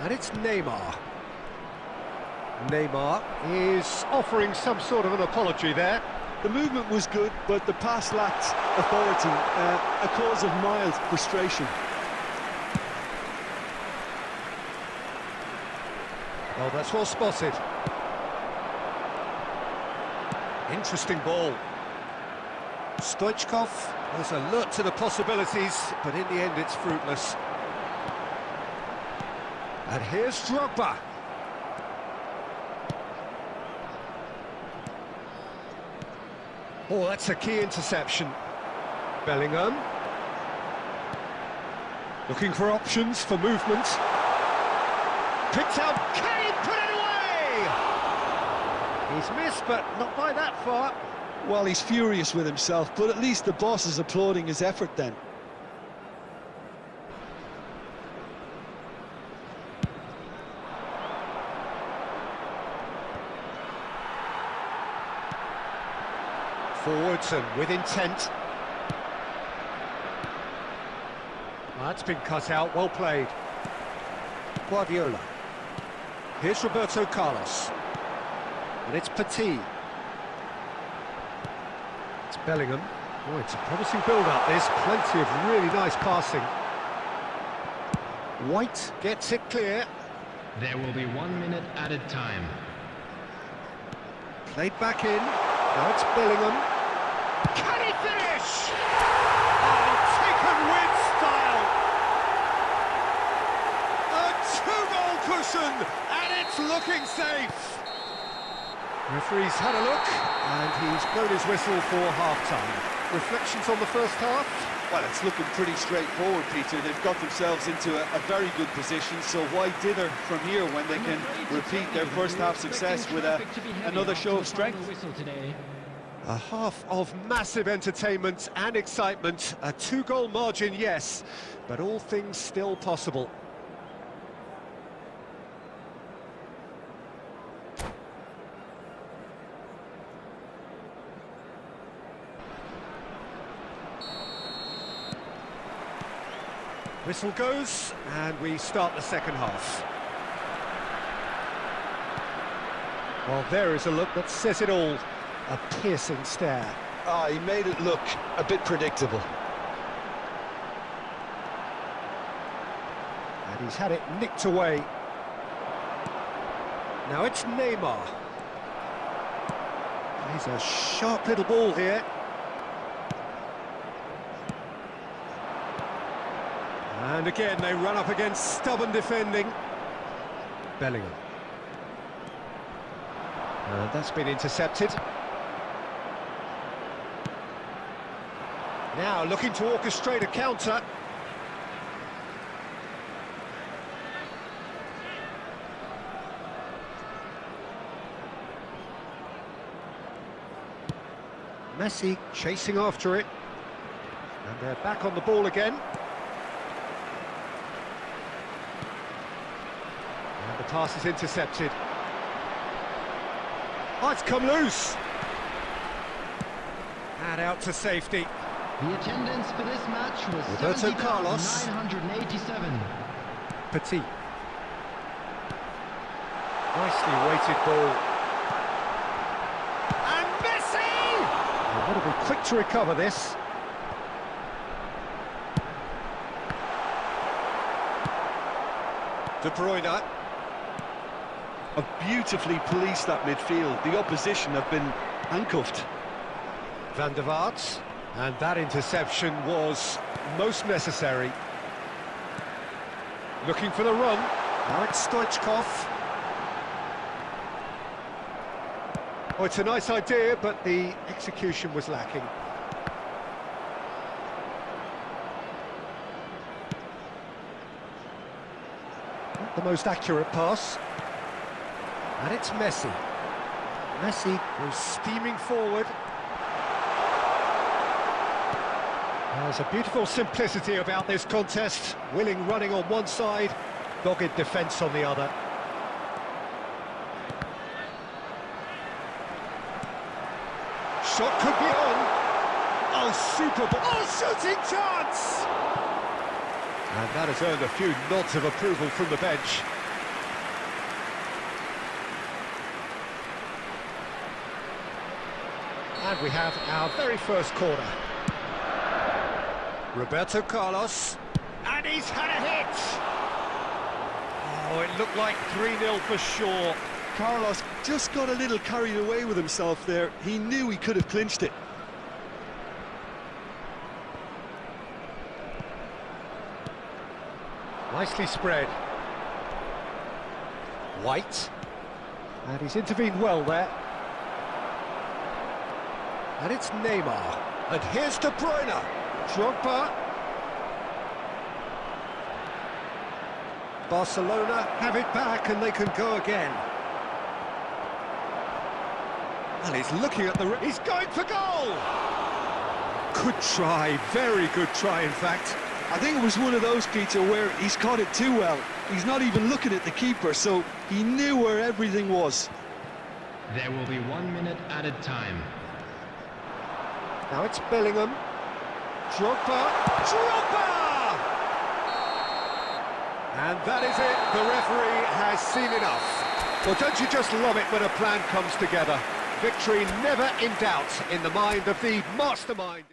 And it's Neymar. Neymar is offering some sort of an apology there. The movement was good, but the pass lacked authority, a cause of mild frustration. Well, that's well spotted. Interesting ball. Stoichkov was alert to the possibilities, but in the end it's fruitless. And here's Drogba. Oh, that's a key interception. Bellingham. Looking for options for movement. Picked out, can he put it away? He's missed, but not by that far. Well, he's furious with himself, but at least the boss is applauding his effort then. Forwards and with intent. That's been cut out, well played. Guardiola. Here's Roberto Carlos. And it's Petit. It's Bellingham. Oh, it's a promising build-up, there's plenty of really nice passing. White gets it clear. There will be 1 minute added time. Played back in. Now it's Bellingham. Can he finish? Oh, taken with style. A two-goal cushion, and it's looking safe. Referee's had a look, and he's blown his whistle for half-time. Reflections on the first half? Well, it's looking pretty straightforward, Peter. They've got themselves into a very good position, so why dither from here when they can repeat their first half success with another show of strength? A half of massive entertainment and excitement. A two-goal margin, yes, but all things still possible. Whistle goes, and we start the second half. Well, there is a look that says it all. A piercing stare. Ah, he made it look a bit predictable. And he's had it nicked away. Now it's Neymar. He's a sharp little ball here. And again, they run up against stubborn defending. Bellingham. And that's been intercepted. Now looking to orchestrate a counter. Messi chasing after it. And they're back on the ball again. And the pass is intercepted. Oh, it's come loose. And out to safety. The attendance for this match was Roberto Carlos. 987. Petit. Nicely weighted ball. And Messi! Well, got to be quick to recover this. De Bruyne. Have beautifully policed that midfield. The opposition have been handcuffed. Van der Vaart. And that interception was most necessary. Looking for the run. Now it's Stoichkov. Oh, it's a nice idea, but the execution was lacking. Not the most accurate pass. And it's Messi. Messi goes steaming forward. There's a beautiful simplicity about this contest. Willing running on one side, dogged defence on the other. Shot could be on. Oh, super ball. Oh, shooting chance! And that has earned a few nods of approval from the bench. And we have our very first corner. Roberto Carlos, and he's had a hit! Oh, it looked like 3-0 for sure. Carlos just got a little carried away with himself there. He knew he could have clinched it. Nicely spread. White, and he's intervened well there. And it's Neymar, and here's De Bruyne. Drogba. Barcelona have it back and they can go again. Well, he's looking at the... He's going for goal! Good try, very good try, in fact. I think it was one of those, Peter, where he's caught it too well. He's not even looking at the keeper, so he knew where everything was. There will be 1 minute added time. Now it's Bellingham. Drogba! And that is it, the referee has seen enough. Well, don't you just love it when a plan comes together? Victory never in doubt in the mind of the mastermind.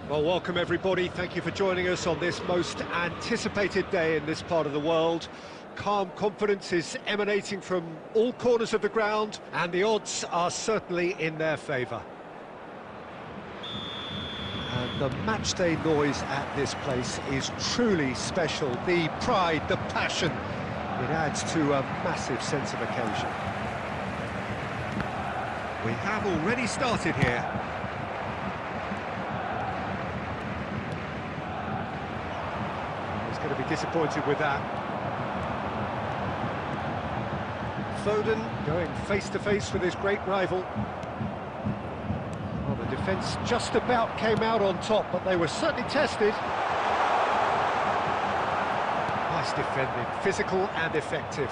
Well, welcome everybody. Thank you for joining us on this most anticipated day in this part of the world. Calm confidence is emanating from all corners of the ground, and the odds are certainly in their favour. And the matchday noise at this place is truly special. The pride, the passion, it adds to a massive sense of occasion. We have already started here. He's going to be disappointed with that. Foden going face-to-face with his great rival. Well, the defence just about came out on top, but they were certainly tested. Nice defending, physical and effective.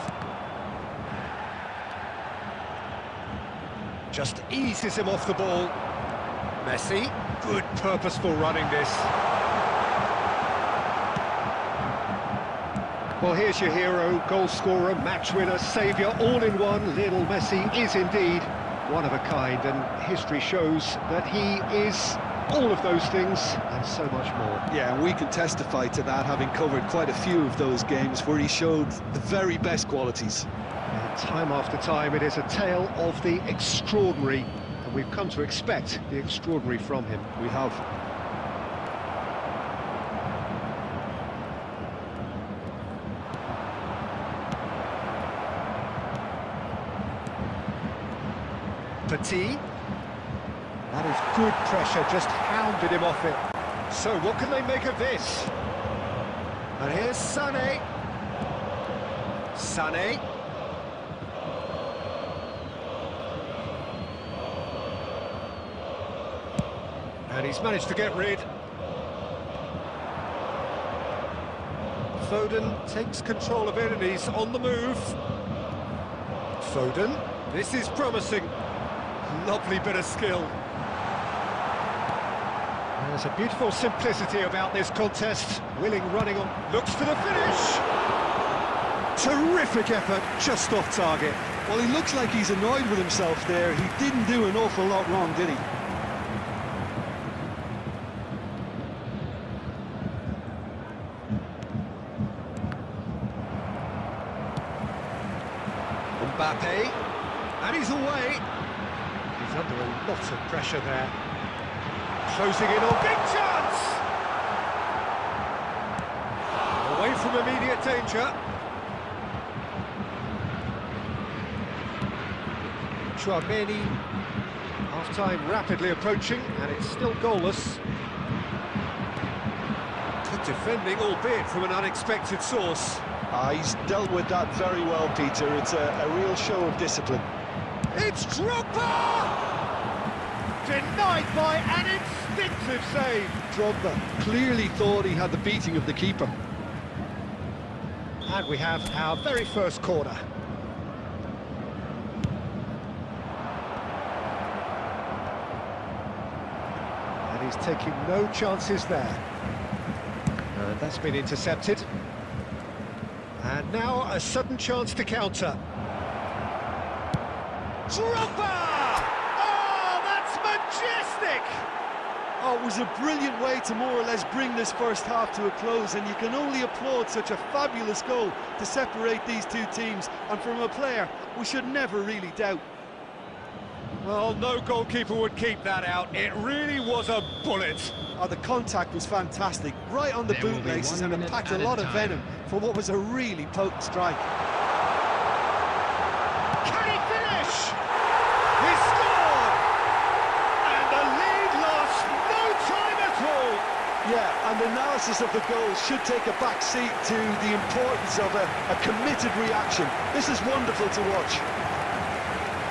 Just eases him off the ball. Messi, good purposeful running this. Well, here's your hero, goal scorer, match winner, saviour, all in one. Lionel Messi is indeed one of a kind, and history shows that he is all of those things and so much more. Yeah, and we can testify to that, having covered quite a few of those games where he showed the very best qualities. And time after time, it is a tale of the extraordinary, and we've come to expect the extraordinary from him. We have. Petit. That is good pressure, just hounded him off it. So what can they make of this? And here's Sané. Sané. And he's managed to get rid. Foden takes control of it and he's on the move. Foden, this is promising. Lovely bit of skill. There's a beautiful simplicity about this contest. Willing running on, looks for the finish. Terrific effort, just off target. Well, he looks like he's annoyed with himself there. He didn't do an awful lot wrong, did he? Mbappe, and he's away. He's under a lot of pressure there. Closing in on big chance! Away from immediate danger. Chouameni, half-time rapidly approaching, and it's still goalless. Good defending, albeit from an unexpected source. He's dealt with that very well, Peter. It's a real show of discipline. It's Drogba! Denied by an instinctive save. Drogba clearly thought he had the beating of the keeper. And we have our very first corner. And he's taking no chances there. And that's been intercepted. And now a sudden chance to counter. Drogba! Oh, that's majestic! Oh, it was a brilliant way to more or less bring this first half to a close, and you can only applaud such a fabulous goal to separate these two teams, and from a player we should never really doubt. Well, no goalkeeper would keep that out. It really was a bullet. Oh, the contact was fantastic, right on the bootlaces, and it packed a lot of venom for what was a really potent strike. Can he finish? He scored! And the lead lost no time at all. Yeah, and the analysis of the goal should take a back seat to the importance of a committed reaction. This is wonderful to watch.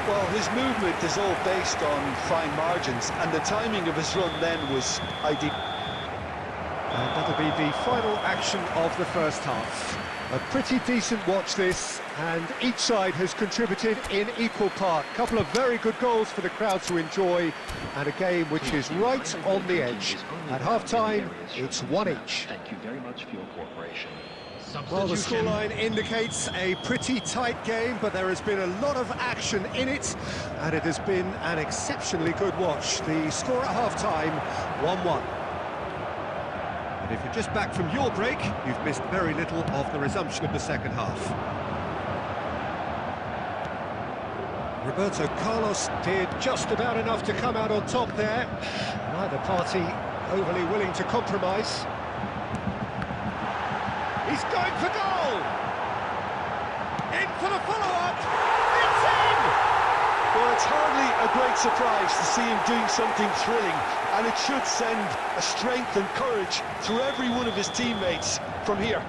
Well, his movement is all based on fine margins, and the timing of his run then was ideal. And that'll be the final action of the first half. A pretty decent watch this, and each side has contributed in equal part. A couple of very good goals for the crowd to enjoy, and a game which is right on the edge. At half-time, it's 1 each. Thank you very much for your cooperation. Well, the scoreline indicates a pretty tight game, but there has been a lot of action in it, and it has been an exceptionally good watch. The score at half-time, 1-1. And if you're just back from your break, you've missed very little of the resumption of the second half. Roberto Carlos did just about enough to come out on top there. Neither party overly willing to compromise. He's going for goal! In for the follow-up! It's in! Well, it's hardly a great surprise to see him doing something thrilling, and it should send a strength and courage through every one of his teammates from here.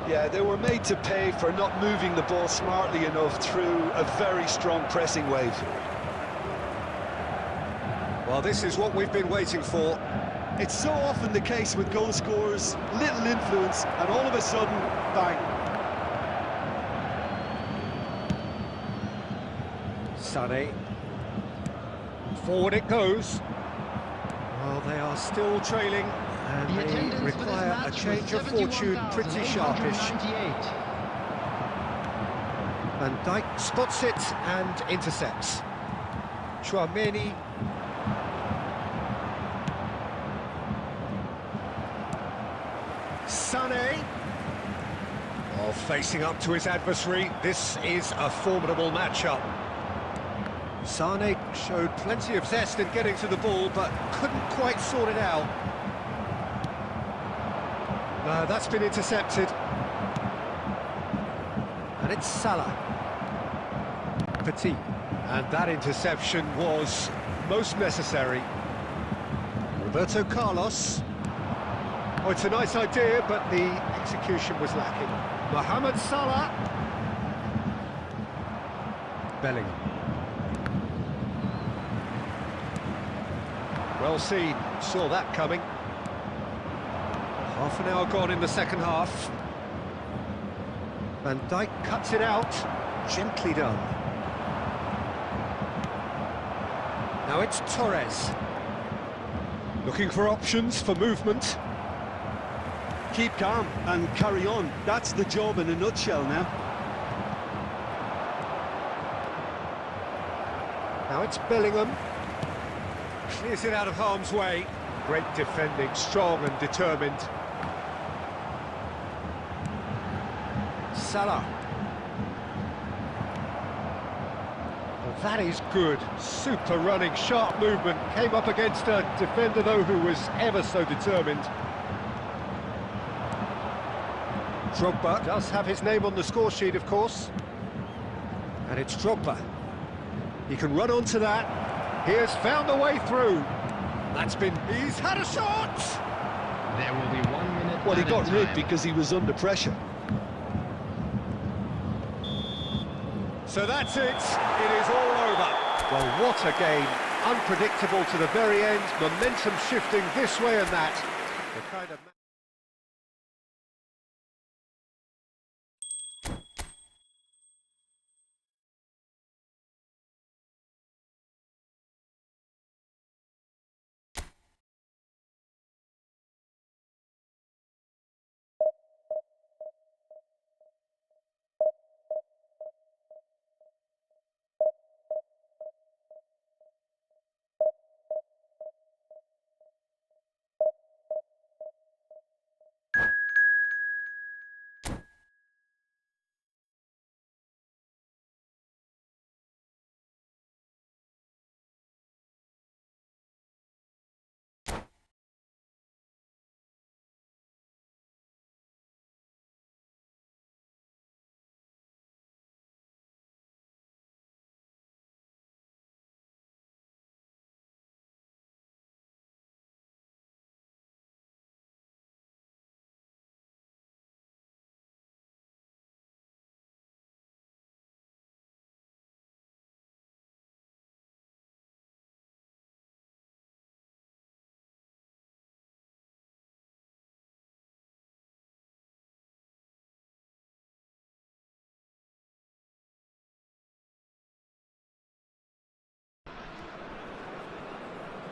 Yeah, they were made to pay for not moving the ball smartly enough through a very strong pressing wave. Well, this is what we've been waiting for. It's so often the case with goal scorers, little influence, and all of a sudden, bang. Sané. Forward it goes. Well, they are still trailing, and they require a change of fortune pretty sharpish. Van Dijk spots it and intercepts. Chouameni. Sané. Oh, facing up to his adversary. This is a formidable matchup. Sané showed plenty of zest in getting to the ball, but couldn't quite sort it out. That's been intercepted. And it's Salah. Petit. And that interception was most necessary. Roberto Carlos. Oh, it's a nice idea, but the execution was lacking. Mohamed Salah. Bellingham. Well seen, saw that coming. Half an hour gone in the second half. Van Dijk cuts it out, gently done. Now it's Torres. Looking for options for movement. Keep calm and carry on. That's the job in a nutshell now. Now it's Bellingham. Clears it out of harm's way. Great defending, strong and determined. Salah. Well, that is good. Super running, sharp movement. Came up against a defender, though, who was ever so determined. Drogba does have his name on the score sheet, of course. And it's Drogba. He can run onto that. He has found a way through. He's had a shot! There will be 1 minute. Well, he got rid because he was under pressure. So that's it. It is all over. Well, what a game. Unpredictable to the very end. Momentum shifting this way and that. The kind of...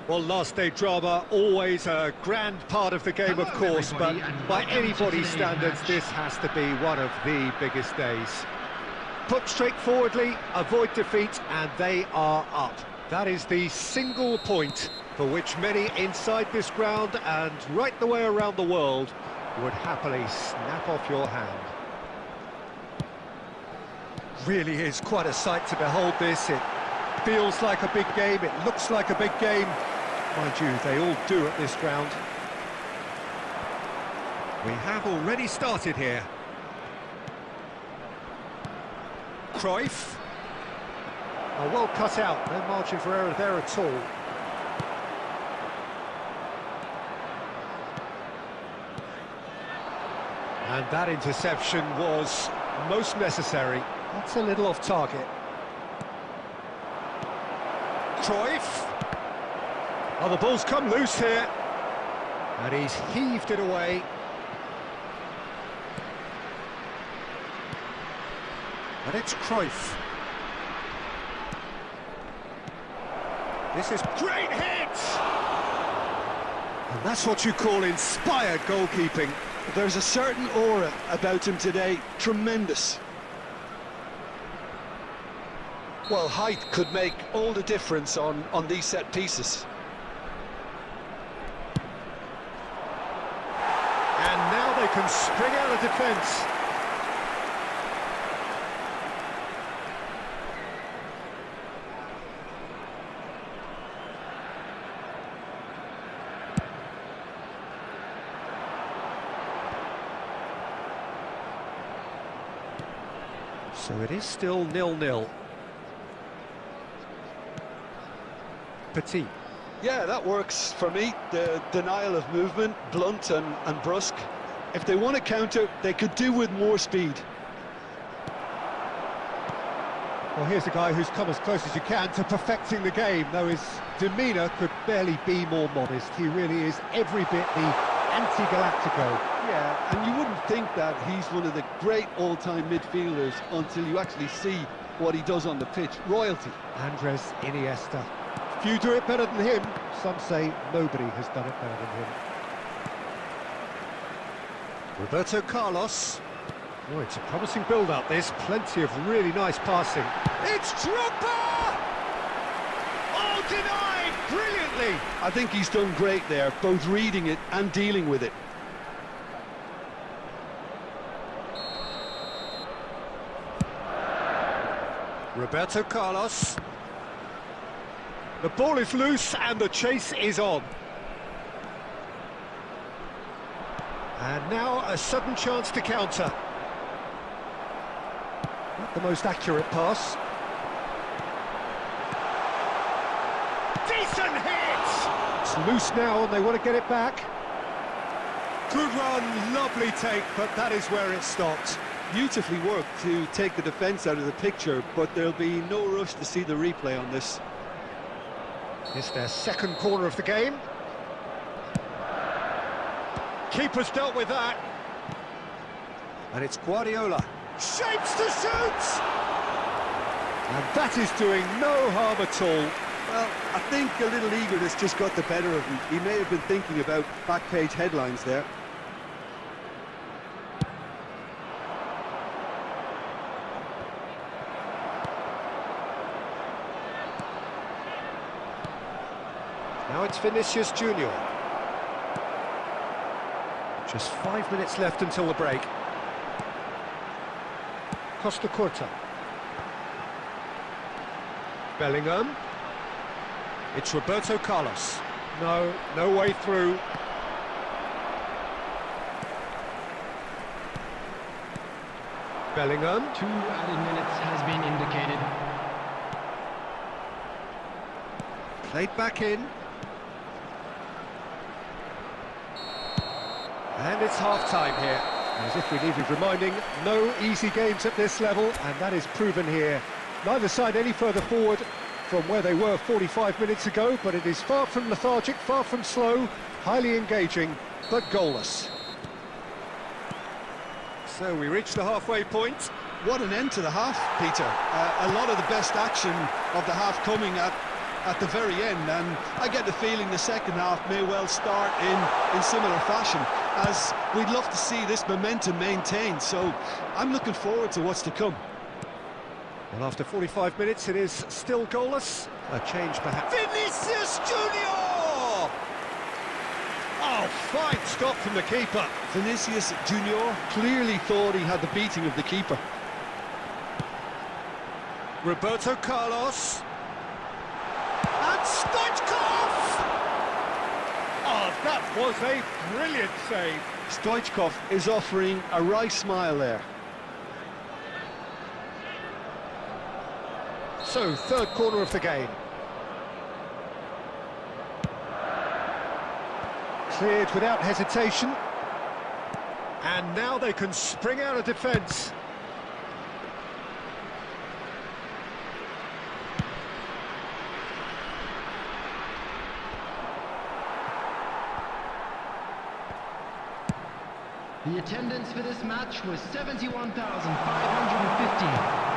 Well, last day drama, always a grand part of the game, of course, but by anybody's standards, this has to be one of the biggest days. Put straightforwardly, avoid defeat, and they are up. That is the single point for which many inside this ground and right the way around the world would happily snap off your hand. Really is quite a sight to behold this. It feels like a big game, it looks like a big game. Mind you, they all do at this ground. We have already started here. Cruyff. Oh, well cut out, no margin for error there at all. And that interception was most necessary. That's a little off target. Cruyff. Oh, the ball's come loose here. And he's heaved it away. And it's Cruyff. This is great hit! And that's what you call inspired goalkeeping. There's a certain aura about him today, tremendous. Well, height could make all the difference on these set pieces. And now they can spring out of defence. So it is still 0-0. Petit. Yeah, that works for me. The denial of movement, blunt and brusque. If they want to counter, they could do with more speed. Well, here's a guy who's come as close as you can to perfecting the game, though his demeanour could barely be more modest. He really is every bit the anti-Galactico. Yeah, and you wouldn't think that he's one of the great all-time midfielders until you actually see what he does on the pitch. Royalty. Andres Iniesta. Few do it better than him. Some say nobody has done it better than him. Roberto Carlos. Oh, it's a promising build-up. There's plenty of really nice passing. It's Drogba! Oh, denied brilliantly! I think he's done great there, both reading it and dealing with it. Roberto Carlos. The ball is loose and the chase is on. And now a sudden chance to counter. Not the most accurate pass. Decent hit! It's loose now and they want to get it back. Good run, lovely take, but that is where it stopped. Beautifully worked to take the defence out of the picture, but there'll be no rush to see the replay on this. It's their second corner of the game. Keeper's dealt with that. And it's Guardiola. Shapes to shoot! And that is doing no harm at all. Well, I think a little eagerness just got the better of him. He may have been thinking about back-page headlines there. Now it's Vinicius Junior. Just 5 minutes left until the break. Costa Curta. Bellingham. It's Roberto Carlos. No way through. Bellingham. 2 added minutes has been indicated. Played back in. And it's half-time here. As if we needed reminding, no easy games at this level, and that is proven here. Neither side any further forward from where they were 45 minutes ago, but it is far from lethargic, far from slow, highly engaging, but goalless. So we reach the halfway point. What an end to the half, Peter. A lot of the best action of the half coming at the very end, and I get the feeling the second half may well start in similar fashion, as we'd love to see this momentum maintained, so I'm looking forward to what's to come. And after 45 minutes, it is still goalless. A change, perhaps. Vinicius Junior! Oh, fine stop from the keeper. Vinicius Junior clearly thought he had the beating of the keeper. Roberto Carlos. And Stoichkov! Oh, that was a brilliant save. Stoichkov is offering a wry smile there. So, third corner of the game. Cleared without hesitation. And now they can spring out of defence. The attendance for this match was 71,550.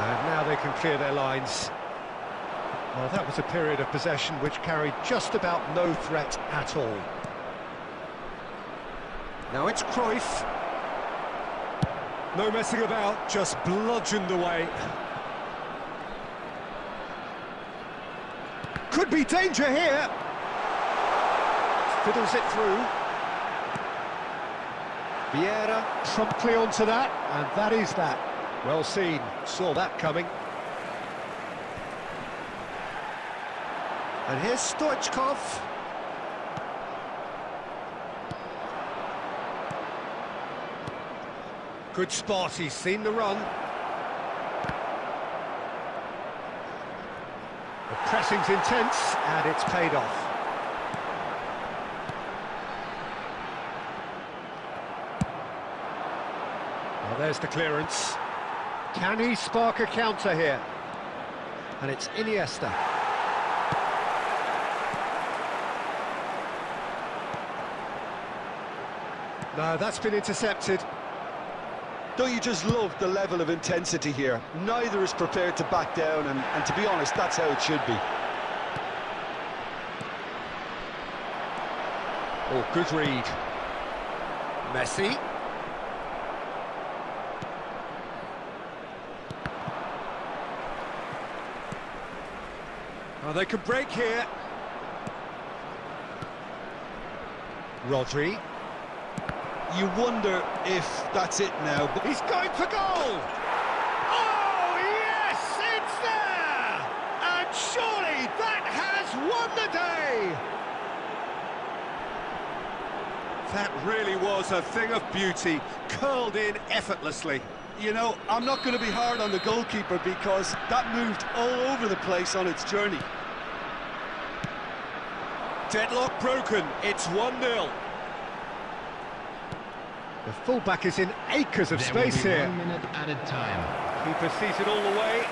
And now they can clear their lines. Well, that was a period of possession which carried just about no threat at all. Now it's Cruyff. No messing about, just bludgeoned away. Could be danger here. Fiddles it through. Vieira promptly onto that, and that is that. Well seen, saw that coming. And here's Stoichkov. Good spot, he's seen the run. The pressing's intense, and it's paid off. Well, there's the clearance. Can he spark a counter here? And it's Iniesta. No, that's been intercepted. Don't you just love the level of intensity here? Neither is prepared to back down, and to be honest, that's how it should be. Oh, good read. Messi. Oh, they can break here. Rodri. You wonder if that's it now, but He's going for goal! Oh, yes, it's there! And surely that has won the day! That really was a thing of beauty, curled in effortlessly. You know, I'm not going to be hard on the goalkeeper because that moved all over the place on its journey. Deadlock broken, it's 1-0. The fullback is in acres of space here. 1 minute added time. Keeper sees it all the way.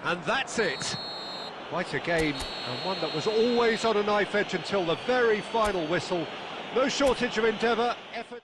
And that's it. Quite a game, and one that was always on a knife edge until the very final whistle. No shortage of endeavour, effort.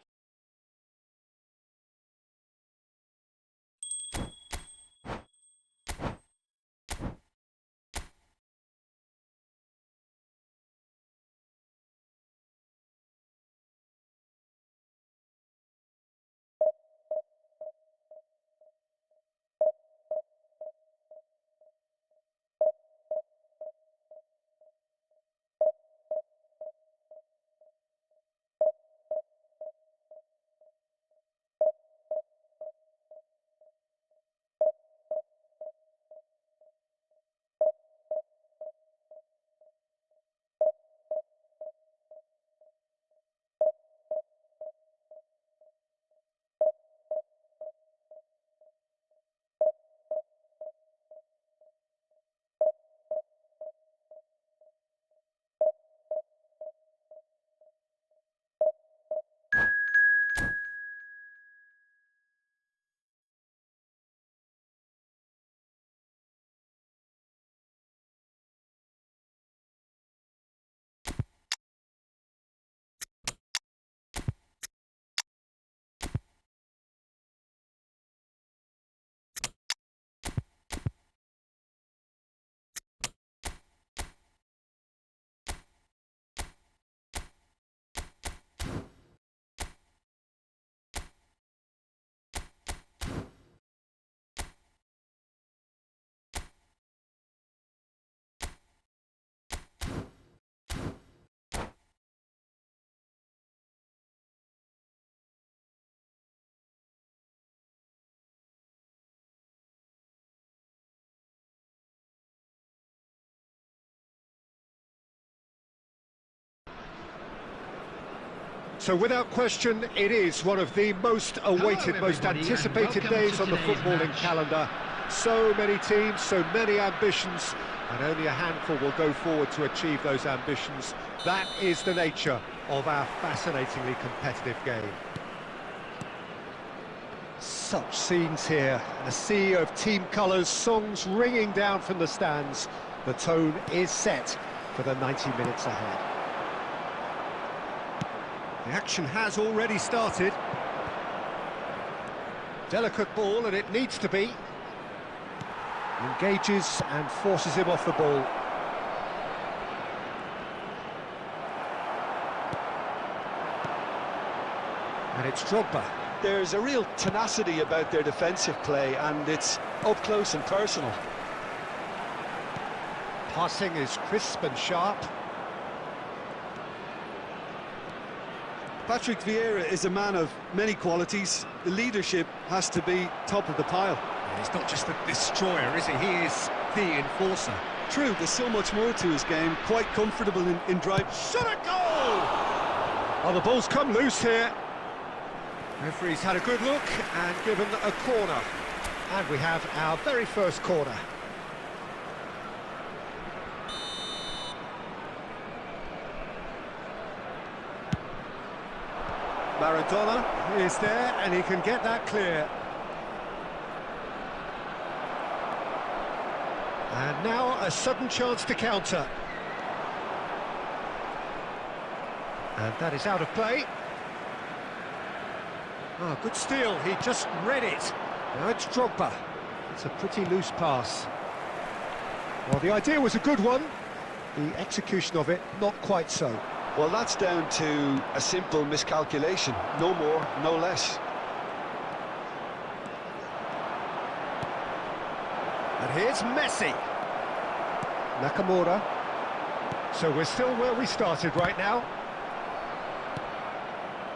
So without question, it is one of the most awaited, Hello, most everybody, anticipated and welcome days to on the today's footballing match. calendar. So many teams, so many ambitions, and only a handful will go forward to achieve those ambitions. That is the nature of our fascinatingly competitive game. Such scenes here, a sea of team colours, songs ringing down from the stands. The tone is set for the 90 minutes ahead. The action has already started. Delicate ball, and it needs to be. Engages and forces him off the ball. And it's Drogba. There's a real tenacity about their defensive play, and it's up close and personal. Passing is crisp and sharp. Patrick Vieira is a man of many qualities. The leadership has to be top of the pile. He's not just a destroyer, is he? He is the enforcer. True, there's so much more to his game. Quite comfortable in drive. Shot a goal! Oh, the ball's come loose here. Referee's had a good look and given a corner. And we have our very first corner. Maradona is there and he can get that clear. And now a sudden chance to counter. And that is out of play. Oh, good steal, he just read it. Now it's Drogba. It's a pretty loose pass. Well, the idea was a good one. The execution of it, not quite so. Well, that's down to a simple miscalculation. No more, no less. And here's Messi. Nakamura. So we're still where we started right now.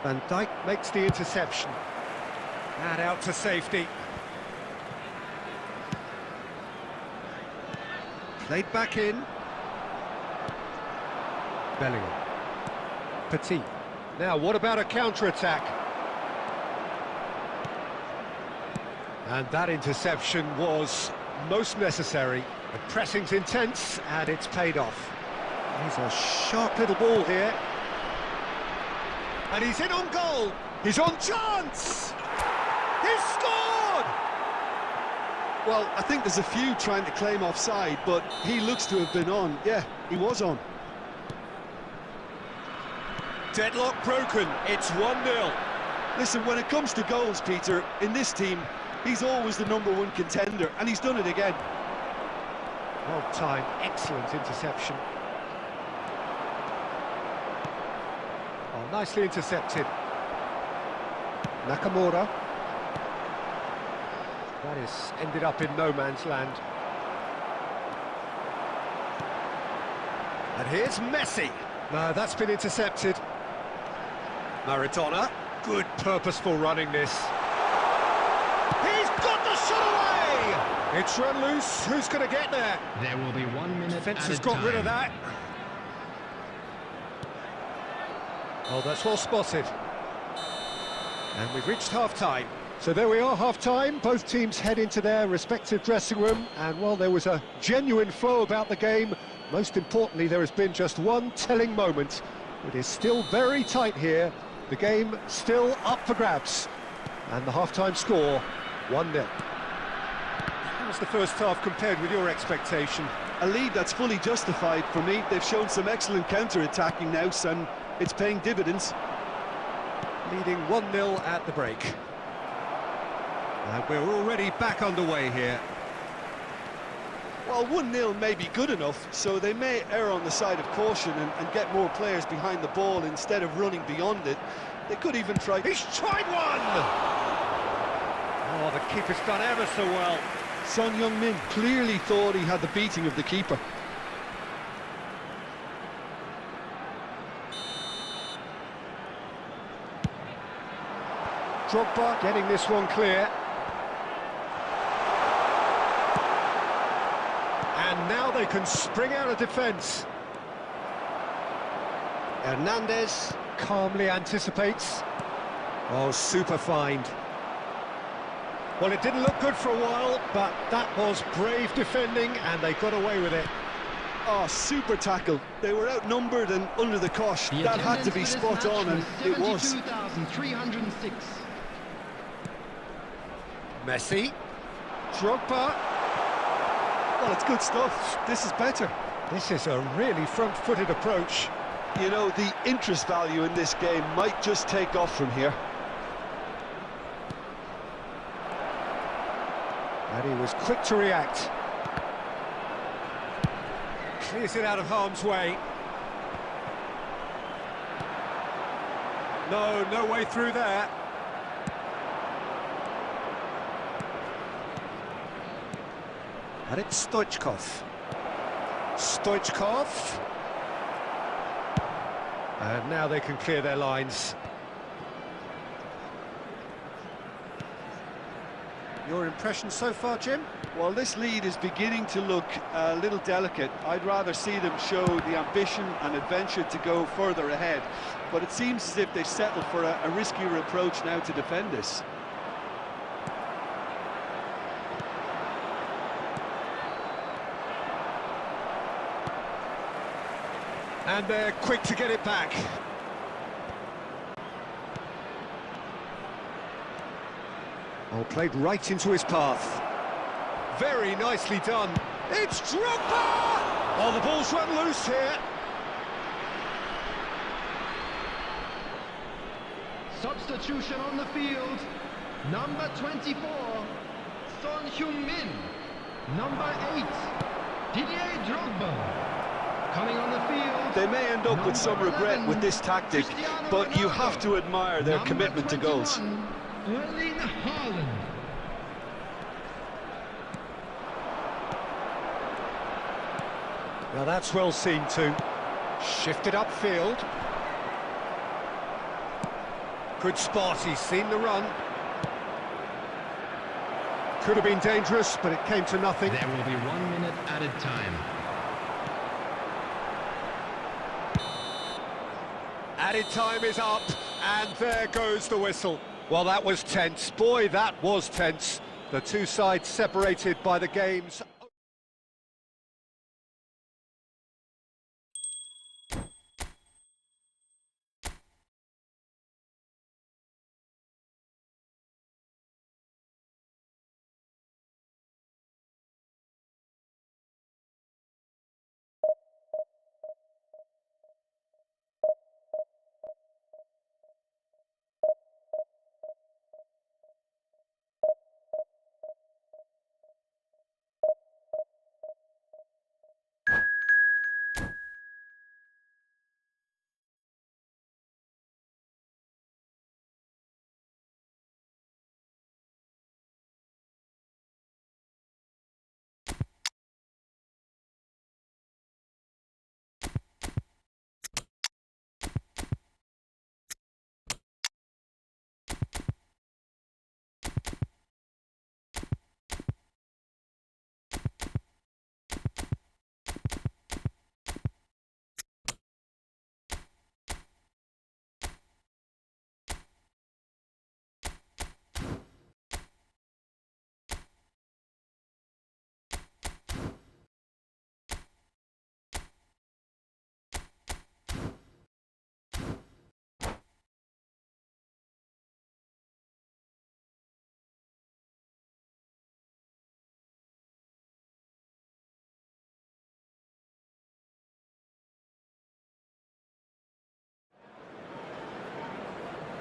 Van Dijk makes the interception. And out to safety. Played back in. Bellingham. Petit. Now, what about a counter-attack? And that interception was most necessary. The pressing's intense, and it's paid off. He's a sharp little ball here. And he's in on goal. He's on chance. He's scored! Well, I think there's a few trying to claim offside, but he looks to have been on. Yeah, he was on. Deadlock broken. It's 1-0. Listen, when it comes to goals, Peter, in this team, he's always the #1 contender, and he's done it again. Well timed, excellent interception. Oh, nicely intercepted. Nakamura. That is ended up in no man's land. And here's Messi. No, that's been intercepted. Maradona. Good purposeful running this. He's got the shot away! It's run loose. Who's going to get there? There will be 1 minute Defence added has got rid of time. that. Oh, that's well spotted. And we've reached half-time. So there we are, half-time. Both teams head into their respective dressing room. And while there was a genuine flow about the game, most importantly, there has been just one telling moment. It is still very tight here. The game still up for grabs. And the half-time score, 1-0. How's the first half compared with your expectation? A lead that's fully justified for me. They've shown some excellent counter-attacking now, and it's paying dividends. Leading 1-0 at the break. And we're already back underway here. Well, 1-0 may be good enough, so they may err on the side of caution and get more players behind the ball instead of running beyond it. They could even try... He's tried one! Oh, the keeper's done ever so well. Son Heung-min clearly thought he had the beating of the keeper. Drogba getting this one clear. And now they can spring out of defence. Hernandez. calmly anticipates. Oh, super find. Well, it didn't look good for a while, but that was brave defending, and they got away with it. Oh, super tackle. They were outnumbered and under the cosh. That had to be spot on, and it was. 72,306. Messi. Drogba. Well, it's good stuff. This is better. This is a really front-footed approach. You know, the interest value in this game might just take off from here. And he was quick to react. Clears it out of harm's way. No way through there. And it's Stoichkov. Stoichkov. And now they can clear their lines. Your impression so far, Jim? Well, this lead is beginning to look a little delicate. I'd rather see them show the ambition and adventure to go further ahead. But it seems as if they've settled for a riskier approach now to defend this. And they're quick to get it back. Oh, played right into his path. Very nicely done. It's Drogba! Oh, the ball's run loose here. Substitution on the field. Number 24, Son Heung-min. Number 8, Didier Drogba. Coming on the field. They may end up with some regret 11, with this tactic, but you have to admire their commitment to goals. Erling Haaland. Now that's well seen too. Shifted upfield. Good spot, he's seen the run. Could have been dangerous, but it came to nothing. There will be 1 minute added time. Added time is up, and there goes the whistle. Well, that was tense. Boy, that was tense. The two sides separated by the game's...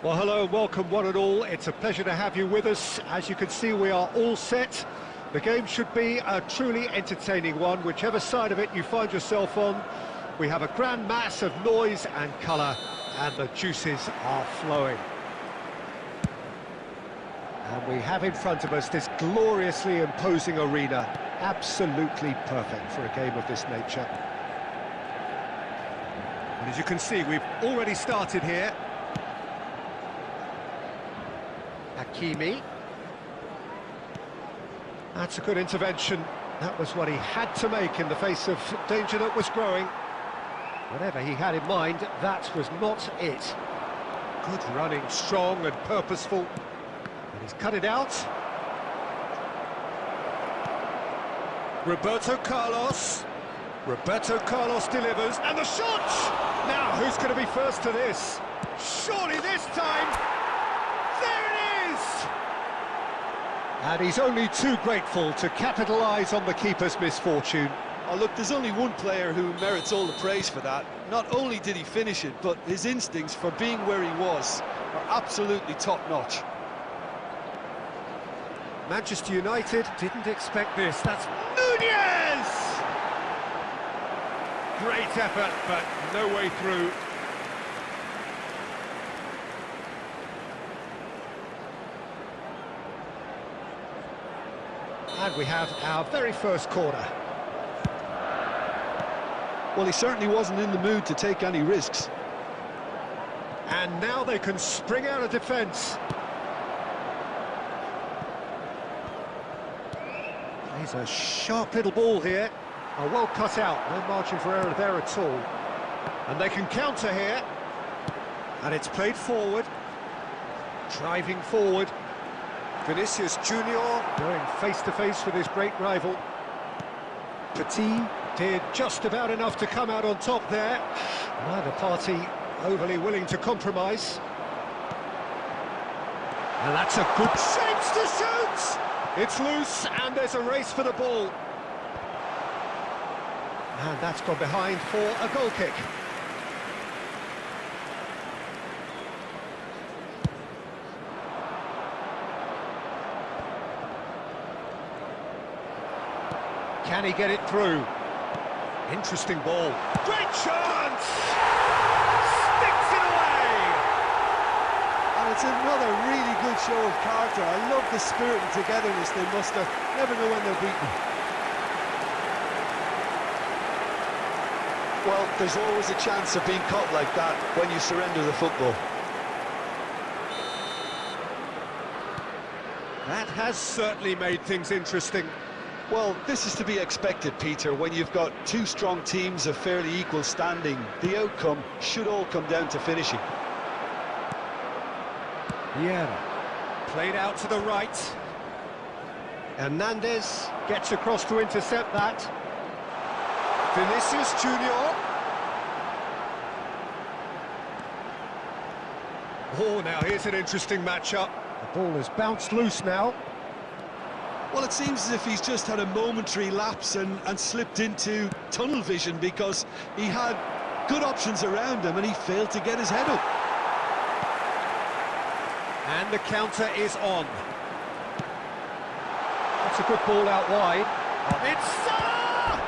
Well, hello and welcome one and all. It's a pleasure to have you with us. As you can see, we are all set. The game should be a truly entertaining one, whichever side of it you find yourself on. We have a grand mass of noise and colour, and the juices are flowing. And we have in front of us this gloriously imposing arena, absolutely perfect for a game of this nature. And as you can see, we've already started here. Hakimi. That's a good intervention. That was what he had to make in the face of danger that was growing. Whatever he had in mind, that was not it. Good running, strong and purposeful. And he's cut it out. Roberto Carlos. Roberto Carlos delivers, and the shot! Now, who's going to be first to this? Surely this time! There it is! And he's only too grateful to capitalise on the keeper's misfortune. Oh, look, there's only one player who merits all the praise for that. Not only did he finish it, but his instincts for being where he was are absolutely top-notch. Manchester United didn't expect this. That's Nunez! Great effort, but no way through. And we have our very first corner. Well, he certainly wasn't in the mood to take any risks. And now they can spring out of defence. Plays a sharp little ball here. Oh, well cut out, no margin for error there at all. And they can counter here. And it's played forward. Driving forward. Vinicius Junior going face-to-face with his great rival. Petit did just about enough to come out on top there. Neither party overly willing to compromise. And that's a good chance to shoot! It's loose, and there's a race for the ball. And that's gone behind for a goal kick. Can he get it through? Interesting ball. Great chance! Sticks it away! And it's another really good show of character. I love the spirit and togetherness they muster. Never know when they're beaten. Well, there's always a chance of being caught like that when you surrender the football. That has certainly made things interesting. Well, this is to be expected, Peter. When you've got two strong teams of fairly equal standing, the outcome should all come down to finishing. Vieira, played out to the right. Hernandez gets across to intercept that. Vinicius Junior. Oh, now here's an interesting matchup. The ball has bounced loose now. Well, it seems as if he's just had a momentary lapse and slipped into tunnel vision because he had good options around him and he failed to get his head up. And the counter is on. That's a good ball out wide. It's Salah!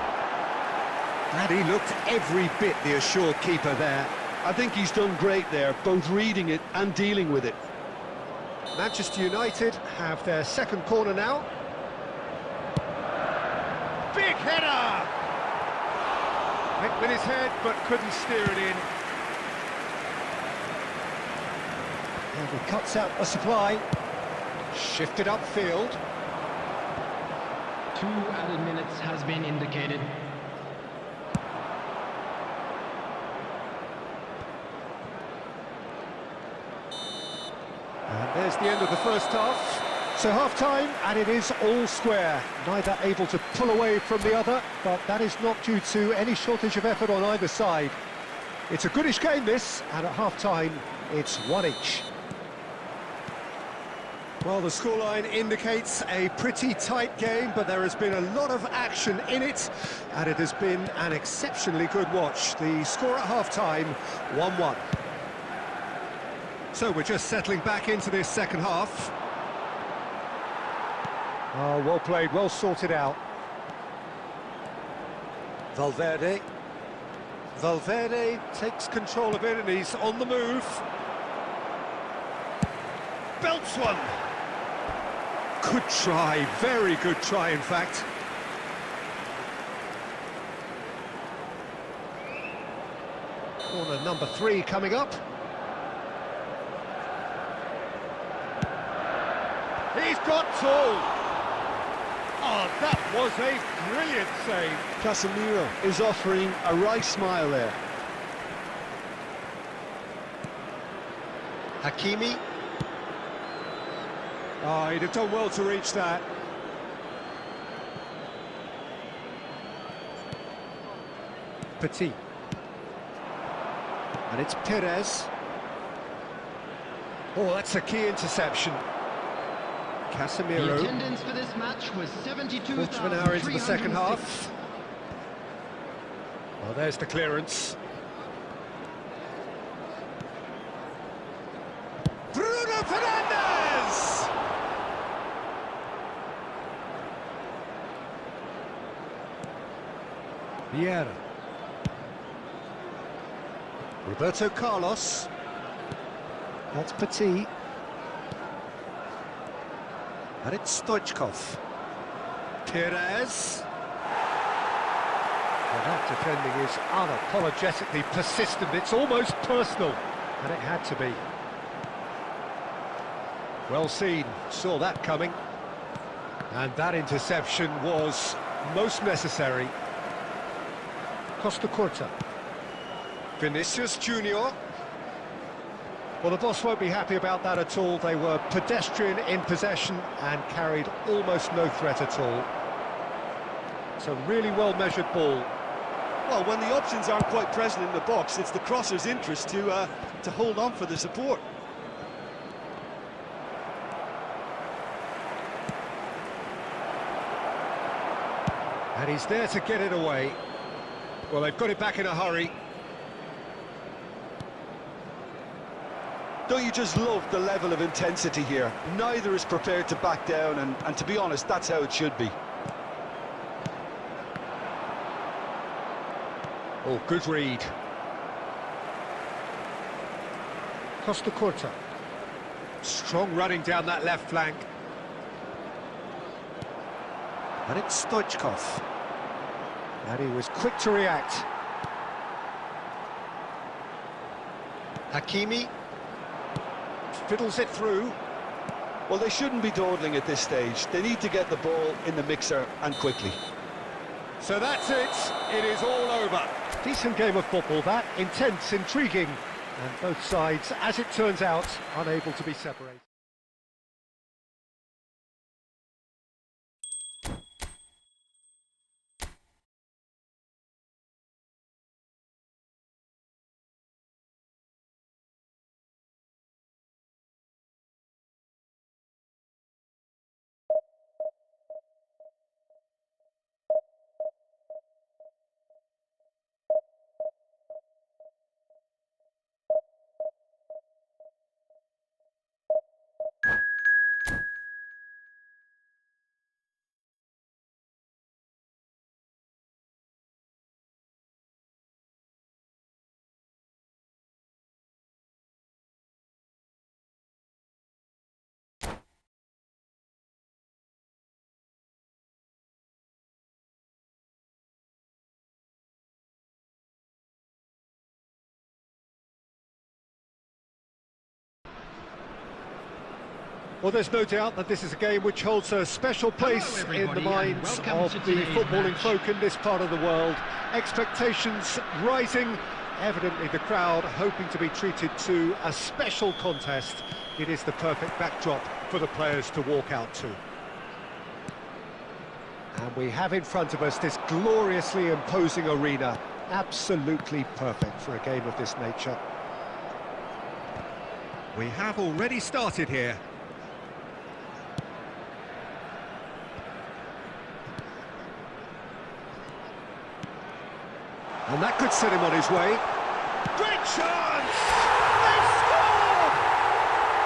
And he looked every bit the assured keeper there. I think he's done great there, both reading it and dealing with it. Manchester United have their second corner now. Big header! Went with his head, but couldn't steer it in. And he cuts out a supply. Shifted upfield. 2 added minutes has been indicated. And there's the end of the first half. So half-time, and it is all square. Neither able to pull away from the other, but that is not due to any shortage of effort on either side. It's a goodish game, this, and at half-time, it's 1 each. Well, the scoreline indicates a pretty tight game, but there has been a lot of action in it, and it has been an exceptionally good watch. The score at half-time, 1-1. So we're just settling back into this second half. Oh, well played, well sorted out. Valverde. Valverde takes control of it and he's on the move. Belts one. Good try, very good try in fact. Corner number 3 coming up. He's got tall. Oh, that was a brilliant save. Casemiro is offering a wry smile there. Hakimi. Oh, he'd have done well to reach that. Petit. And it's Perez. Oh, that's a key interception. Casemiro. The attendance for this match was 72,306. Quarter of an hour into the second half. Well, there's the clearance. Bruno Fernandes! Vieira. Roberto Carlos. That's Petit. And it's Stoichkov. Perez. Well, that defending is unapologetically persistent. It's almost personal. And it had to be. Well seen. Saw that coming. And that interception was most necessary. Costa Curta. Vinicius Junior. Well, the boss won't be happy about that at all. They were pedestrian in possession and carried almost no threat at all. It's a really well-measured ball. Well, when the options aren't quite present in the box, it's the crosser's interest to hold on for the support. And he's there to get it away. Well, they've got it back in a hurry. Don't you just love the level of intensity here? Neither is prepared to back down, and to be honest, that's how it should be. Oh, good read. Costa Curta. Strong running down that left flank. And it's Stoichkov. And he was quick to react. Hakimi. Fiddles it through. Well, they shouldn't be dawdling at this stage. They need to get the ball in the mixer, and quickly. So that's it. It is all over. Decent game of football, that. Intense, intriguing. And both sides, as it turns out, unable to be separated. Well, there's no doubt that this is a game which holds a special place in the minds of the footballing folk in this part of the world. Expectations rising, evidently the crowd hoping to be treated to a special contest. It is the perfect backdrop for the players to walk out to. And we have in front of us this gloriously imposing arena, absolutely perfect for a game of this nature. We have already started here. And that could set him on his way. Great chance! They scored!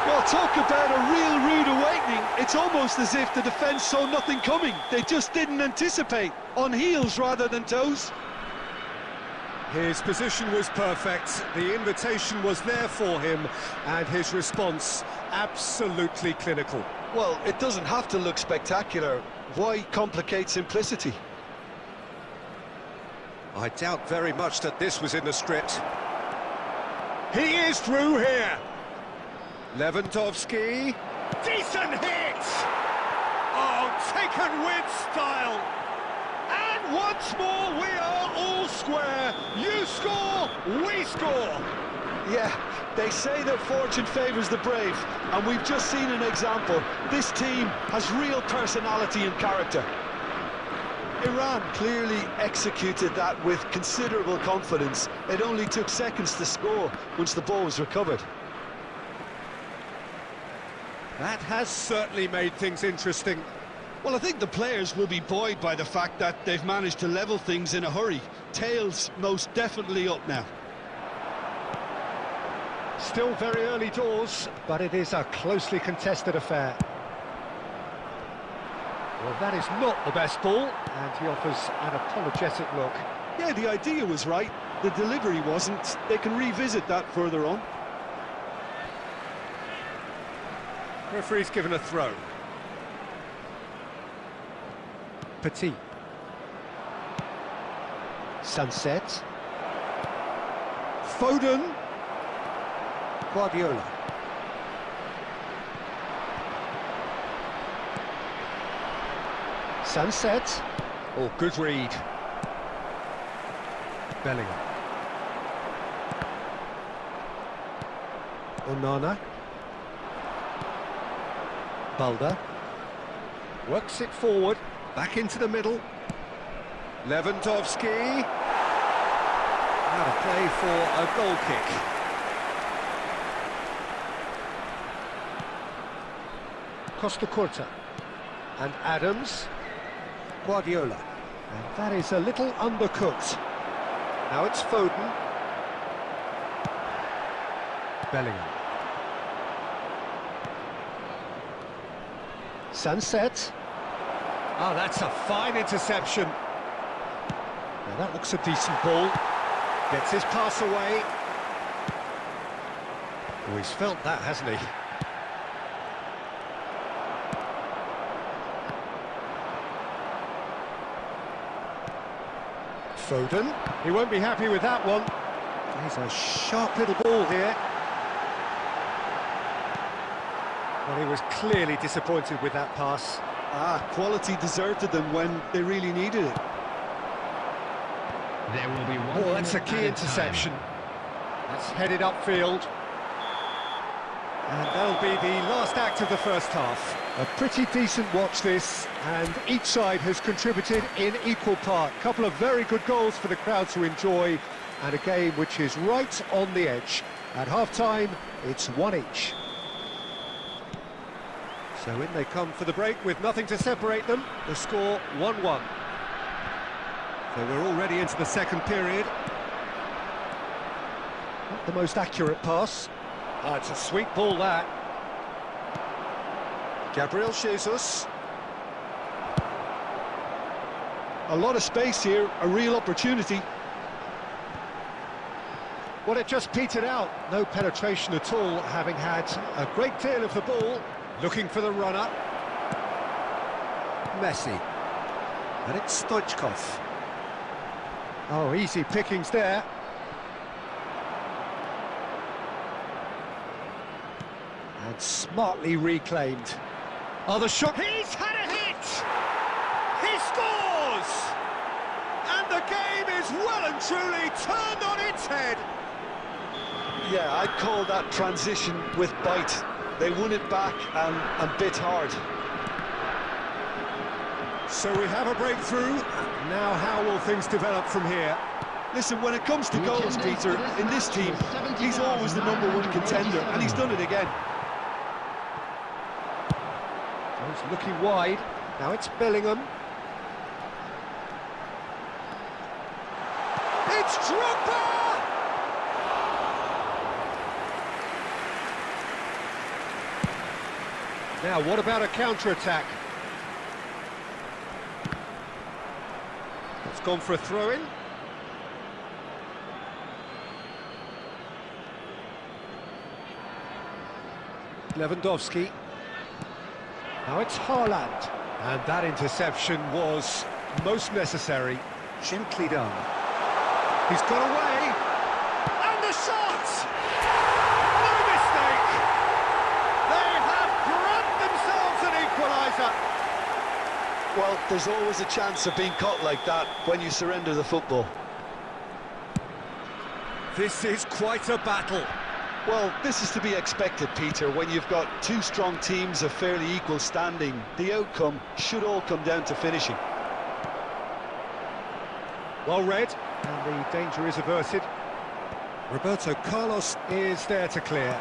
Well, talk about a real rude awakening. It's almost as if the defence saw nothing coming. They just didn't anticipate. On heels rather than toes. His position was perfect, the invitation was there for him, and his response absolutely clinical. Well, it doesn't have to look spectacular. Why complicate simplicity? I doubt very much that this was in the script. He is through here. Lewandowski. Decent hit! Oh, taken with style. And once more we are all square. You score, we score. Yeah, they say that fortune favours the brave, and we've just seen an example. This team has real personality and character. Iran clearly executed that with considerable confidence. It only took seconds to score once the ball was recovered. That has certainly made things interesting. Well, I think the players will be buoyed by the fact that they've managed to level things in a hurry. Tails most definitely up now. Still very early doors, but it is a closely contested affair. Well, that is not the best ball, and he offers an apologetic look. Yeah, the idea was right, the delivery wasn't. They can revisit that further on. Referee's given a throw. Petit. Sunset. Foden. Guardiola. Sunset. Oh, good read. Bellingham. Onana. Balda. Works it forward. Back into the middle. Lewandowski. Now to play for a goal kick. Costa Curta. And Adams. Guardiola. And that is a little undercooked. Now it's Foden. Bellingham. Sunset. Oh, that's a fine interception. Now that looks a decent ball. Gets his pass away. Oh, he's felt that, hasn't he? Foden. He won't be happy with that one. He's a sharp little ball here. Well, he was clearly disappointed with that pass. Quality deserted them when they really needed it. There will be one. Oh, that's a key interception. That's headed upfield. And that'll be the last act of the first half. A pretty decent watch this, and each side has contributed in equal part. A couple of very good goals for the crowd to enjoy, and a game which is right on the edge. At half-time, it's 1 each. So in they come for the break with nothing to separate them. The score 1-1. So we're already into the second period. Not the most accurate pass. Oh, it's a sweet ball, that. Gabriel Jesus. A lot of space here, a real opportunity. Well, it just petered out. No penetration at all, having had a great deal of the ball. Looking for the runner. Messi. And it's Stoichkov. Oh, easy pickings there. And smartly reclaimed. Oh, the shot. He's had a hit! He scores! And the game is well and truly turned on its head. Yeah, I'd call that transition with bite. They won it back and bit hard. So we have a breakthrough. Now how will things develop from here? Listen, when it comes to goals, Peter, in this team, he's always the #1 contender, and he's done it again. He's looking wide. Now it's Bellingham. It's Drogba! Now, what about a counter-attack? It's gone for a throw-in. Lewandowski. Now it's Haaland. And that interception was most necessary. Gently done. He's got away. And the shot! No mistake! They have grabbed themselves an equaliser. Well, there's always a chance of being caught like that when you surrender the football. This is quite a battle. Well, this is to be expected, Peter. When you've got two strong teams of fairly equal standing, the outcome should all come down to finishing. Well read, and the danger is averted. Roberto Carlos is there to clear.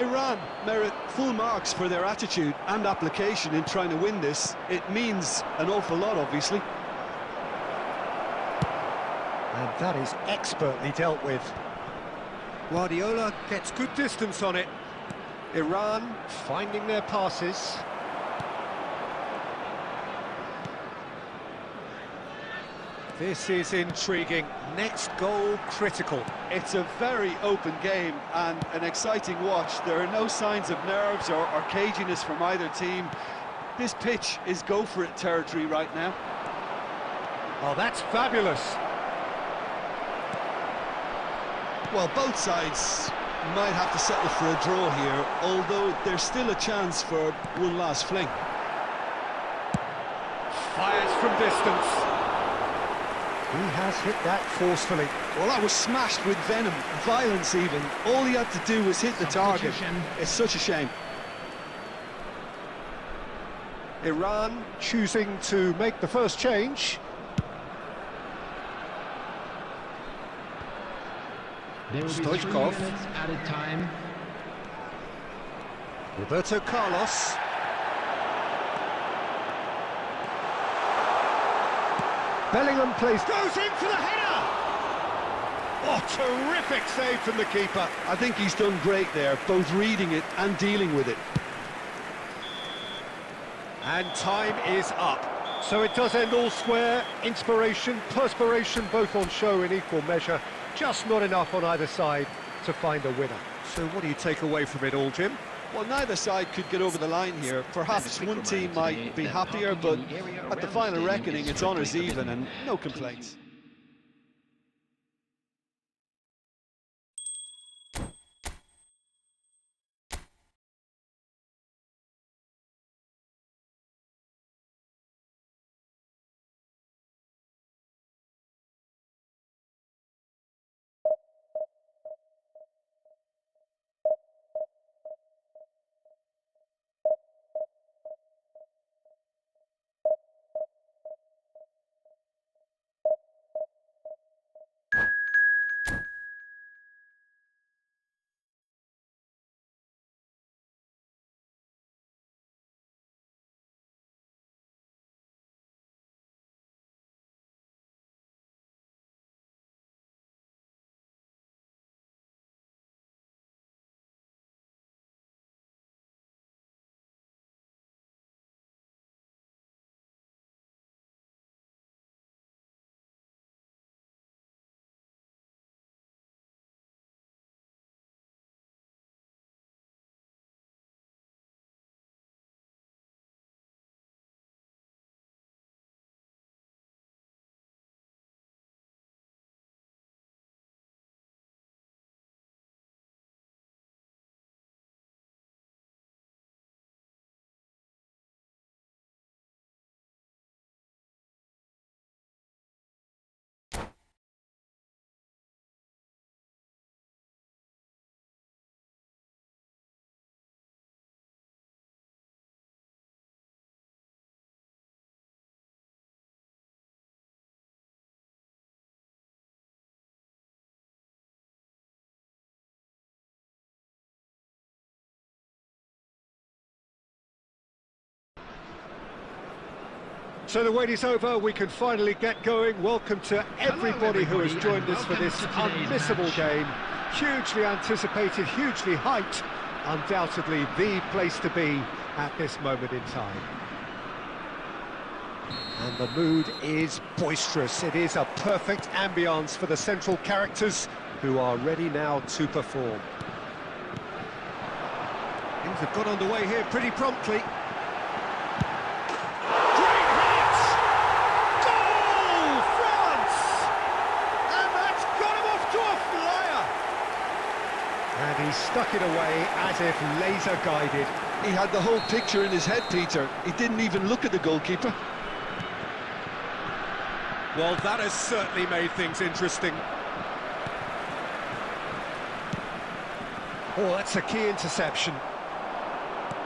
Iran merit full marks for their attitude and application in trying to win this. It means an awful lot, obviously. And that is expertly dealt with. Guardiola gets good distance on it. Iran finding their passes. This is intriguing. Next goal critical. It's a very open game and an exciting watch. There are no signs of nerves or caginess from either team. This pitch is go-for-it territory right now. Oh, that's fabulous. Well, both sides might have to settle for a draw here, although there's still a chance for one last fling. Fires from distance. He has hit that forcefully. Well, that was smashed with venom, violence even. All he had to do was hit the target. It's such a shame. Iran choosing to make the first change. There will be 3 Stoichkov. minutes added time. Roberto Carlos. Bellingham goes in for the header! Oh, terrific save from the keeper. I think he's done great there, both reading it and dealing with it. And time is up. So it does end all square. Inspiration, perspiration, both on show in equal measure. Just not enough on either side to find a winner. So what do you take away from it all, Jim? Well, neither side could get over the line here. Perhaps one team might be happier, but at the final reckoning, it's honours even and no complaints. So the wait is over, we can finally get going. Welcome to everybody who has joined us for this unmissable game. Hugely anticipated, hugely hyped. Undoubtedly the place to be at this moment in time. And the mood is boisterous. It is a perfect ambience for the central characters who are ready now to perform. Things have got underway here pretty promptly. And he stuck it away as if laser guided. He had the whole picture in his head, Peter. He didn't even look at the goalkeeper. Well, that has certainly made things interesting. Oh, that's a key interception.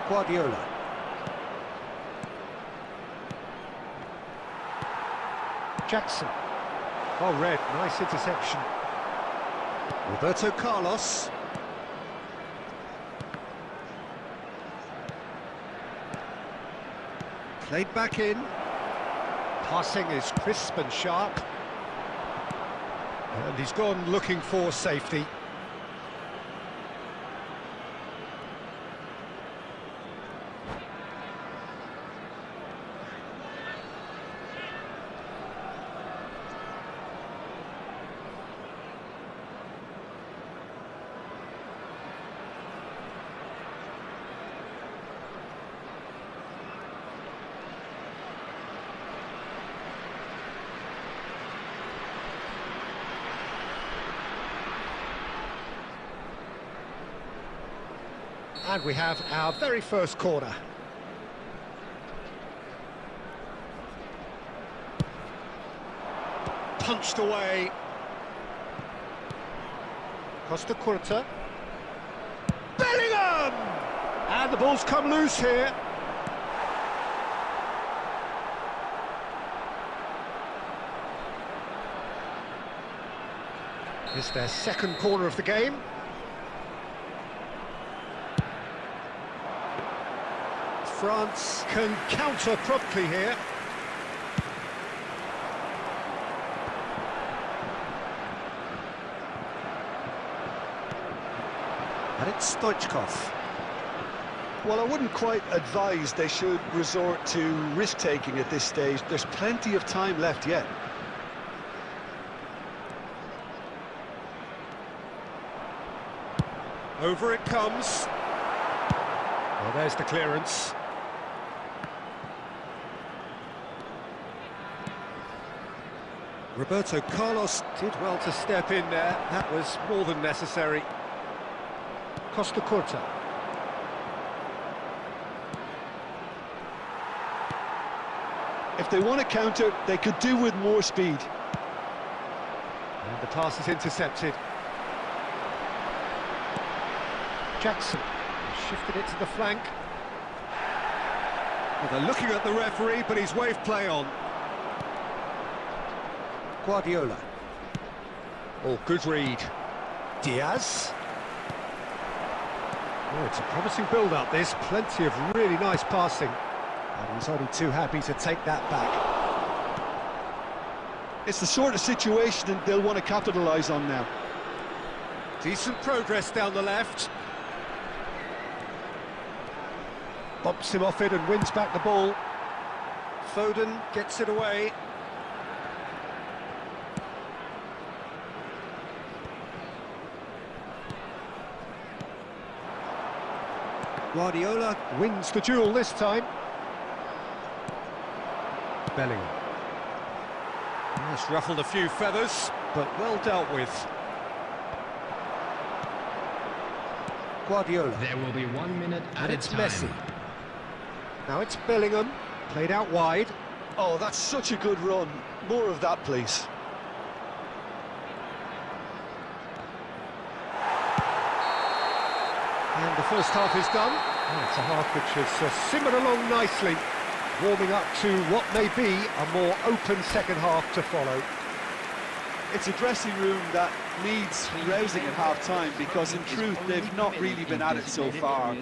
Guardiola. Jackson. Oh, Red, nice interception. Roberto Carlos. Played back in. Passing is crisp and sharp. And he's gone looking for safety. And we have our very first corner. Punched away. Costa Curta. Bellingham! And the ball's come loose here. It's their second corner of the game. France can counter promptly here. And it's Stoichkov. Well, I wouldn't quite advise they should resort to risk-taking at this stage. There's plenty of time left yet. Over it comes. Well, there's the clearance. Roberto Carlos did well to step in there. That was more than necessary. Costa Curta. If they want to counter, they could do with more speed. And the pass is intercepted. Jackson shifted it to the flank. Well, they're looking at the referee, but he's waved play on. Guardiola. Oh, good read. Diaz. Oh, it's a promising build-up, this. Plenty of really nice passing. And he's only too happy to take that back. It's the sort of situation they'll want to capitalise on now. Decent progress down the left. Bumps him off it and wins back the ball. Foden gets it away. Guardiola wins the duel this time. Bellingham. That's ruffled a few feathers, but well dealt with. Guardiola. There will be 1 minute at And a it's time. Messi. Now it's Bellingham, played out wide. Oh, that's such a good run. More of that, please. And the first half is done. Oh, it's a half which has simmered along nicely, warming up to what may be a more open second half to follow. It's a dressing room that needs rousing at half-time because, in truth, they've not really been at it so far.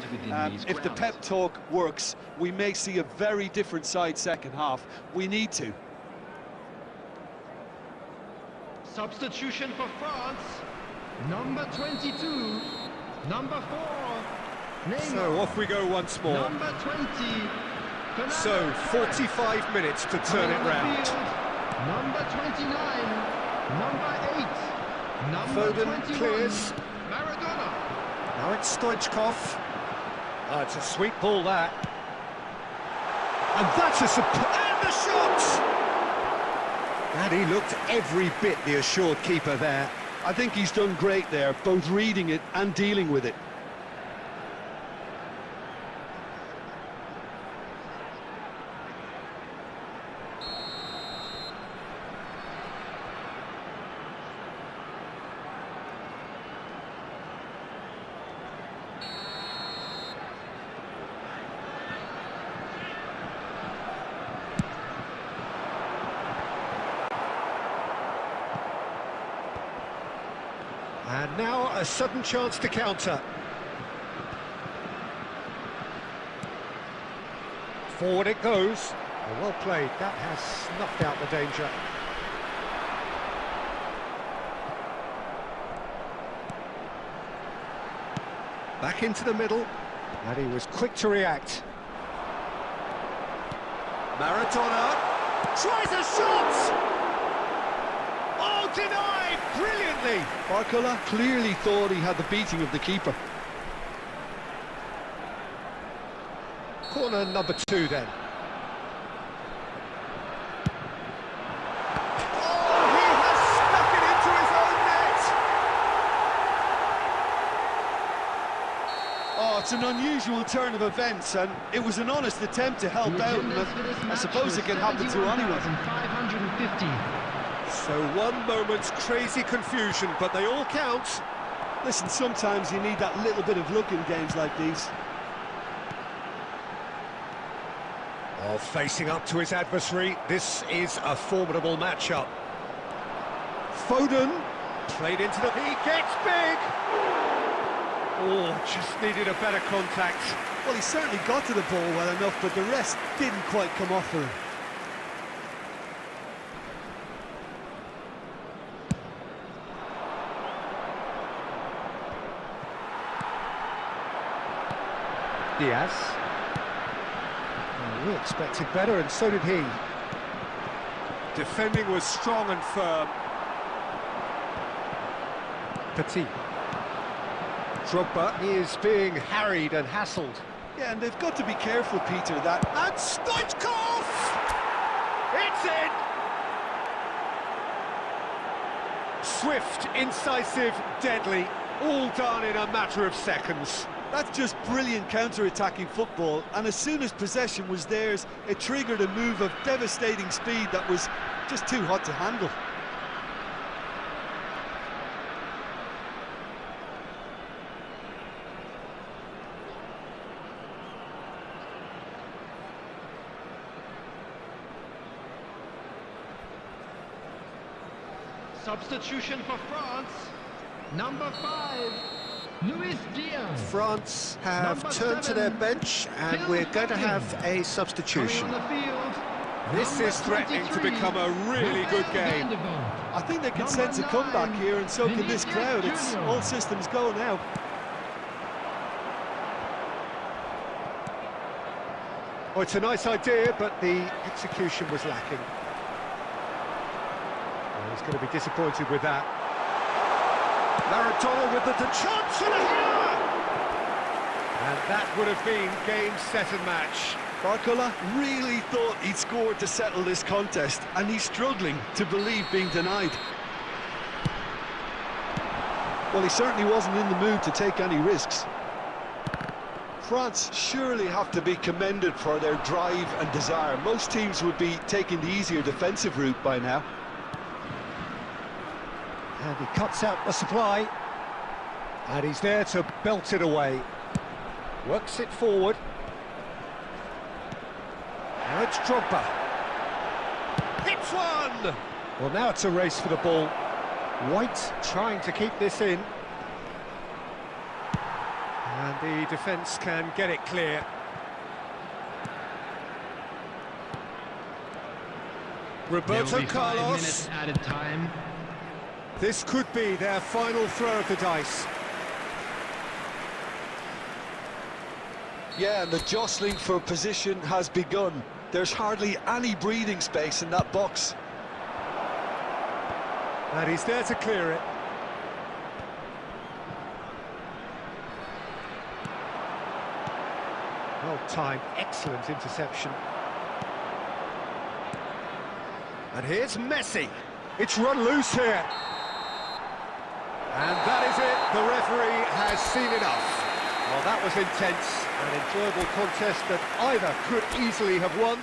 If the pep talk works, we may see a very different side second half. We need to. Substitution for France. Number 22. Number 4. Neymar. So off we go once more. Number 20. So 45 minutes to turn it round. Number 29. Number 8. Number Foden 21. clears. Maradona. Now it's Stoichkov. Oh, it's a sweet ball, that. And that's a and the shot! And he looked every bit the assured keeper there. I think he's done great there, both reading it and dealing with it. sudden chance to counter. Forward it goes. Well played, that has snuffed out the danger. Back into the middle, and he was quick to react. Maradona tries a shot! Oh, denied brilliantly! Barcola clearly thought he had the beating of the keeper. Corner number 2 then. Oh, he has stuck it into his own net! Oh, it's an unusual turn of events, and it was an honest attempt to help out, but I suppose it can happen to anyone. 550. So one moment's crazy confusion, but they all count. Listen, sometimes you need that little bit of luck in games like these. Oh, facing up to his adversary, this is a formidable matchup. Foden played into the... He gets big! Oh, just needed a better contact. Well, he certainly got to the ball well enough, but the rest didn't quite come off for him. Diaz. We expected better, and so did he. Defending was strong and firm. Petit. Drogba is being harried and hassled. Yeah, and they've got to be careful, Peter, that... And Stoichkov! It's in! Swift, incisive, deadly, all done in a matter of seconds. That's just brilliant counter-attacking football, and as soon as possession was theirs, it triggered a move of devastating speed that was just too hot to handle. Substitution for France. Number 5. Luis Diaz. France have Number turned to 7, their bench, and Phil we're going to Foden. have a Coming substitution. on the field. This Number is threatening to 23, become a really good game. I think they can Number sense a comeback 9, here, and so can this Vinicius crowd. It's Junior. all systems go now. Oh, it's a nice idea, but the execution was lacking. Oh, he's going to be disappointed with that. Maradona with the chance and a header! And that would have been game, set and match. Barcola really thought he'd scored to settle this contest, and he's struggling to believe being denied. Well, he certainly wasn't in the mood to take any risks. France surely have to be commended for their drive and desire. Most teams would be taking the easier defensive route by now. And he cuts out the supply. And he's there to belt it away. Works it forward. Now it's Drogba. Hits one! Well, now it's a race for the ball. White trying to keep this in. And the defence can get it clear. Roberto Carlos. 5 minutes added time. This could be their final throw of the dice. Yeah, and the jostling for position has begun. There's hardly any breathing space in that box. And he's there to clear it. Well timed, excellent interception. And here's Messi. It's run loose here. And that is it. The referee has seen enough. Well, that was intense, an enjoyable contest that either could easily have won.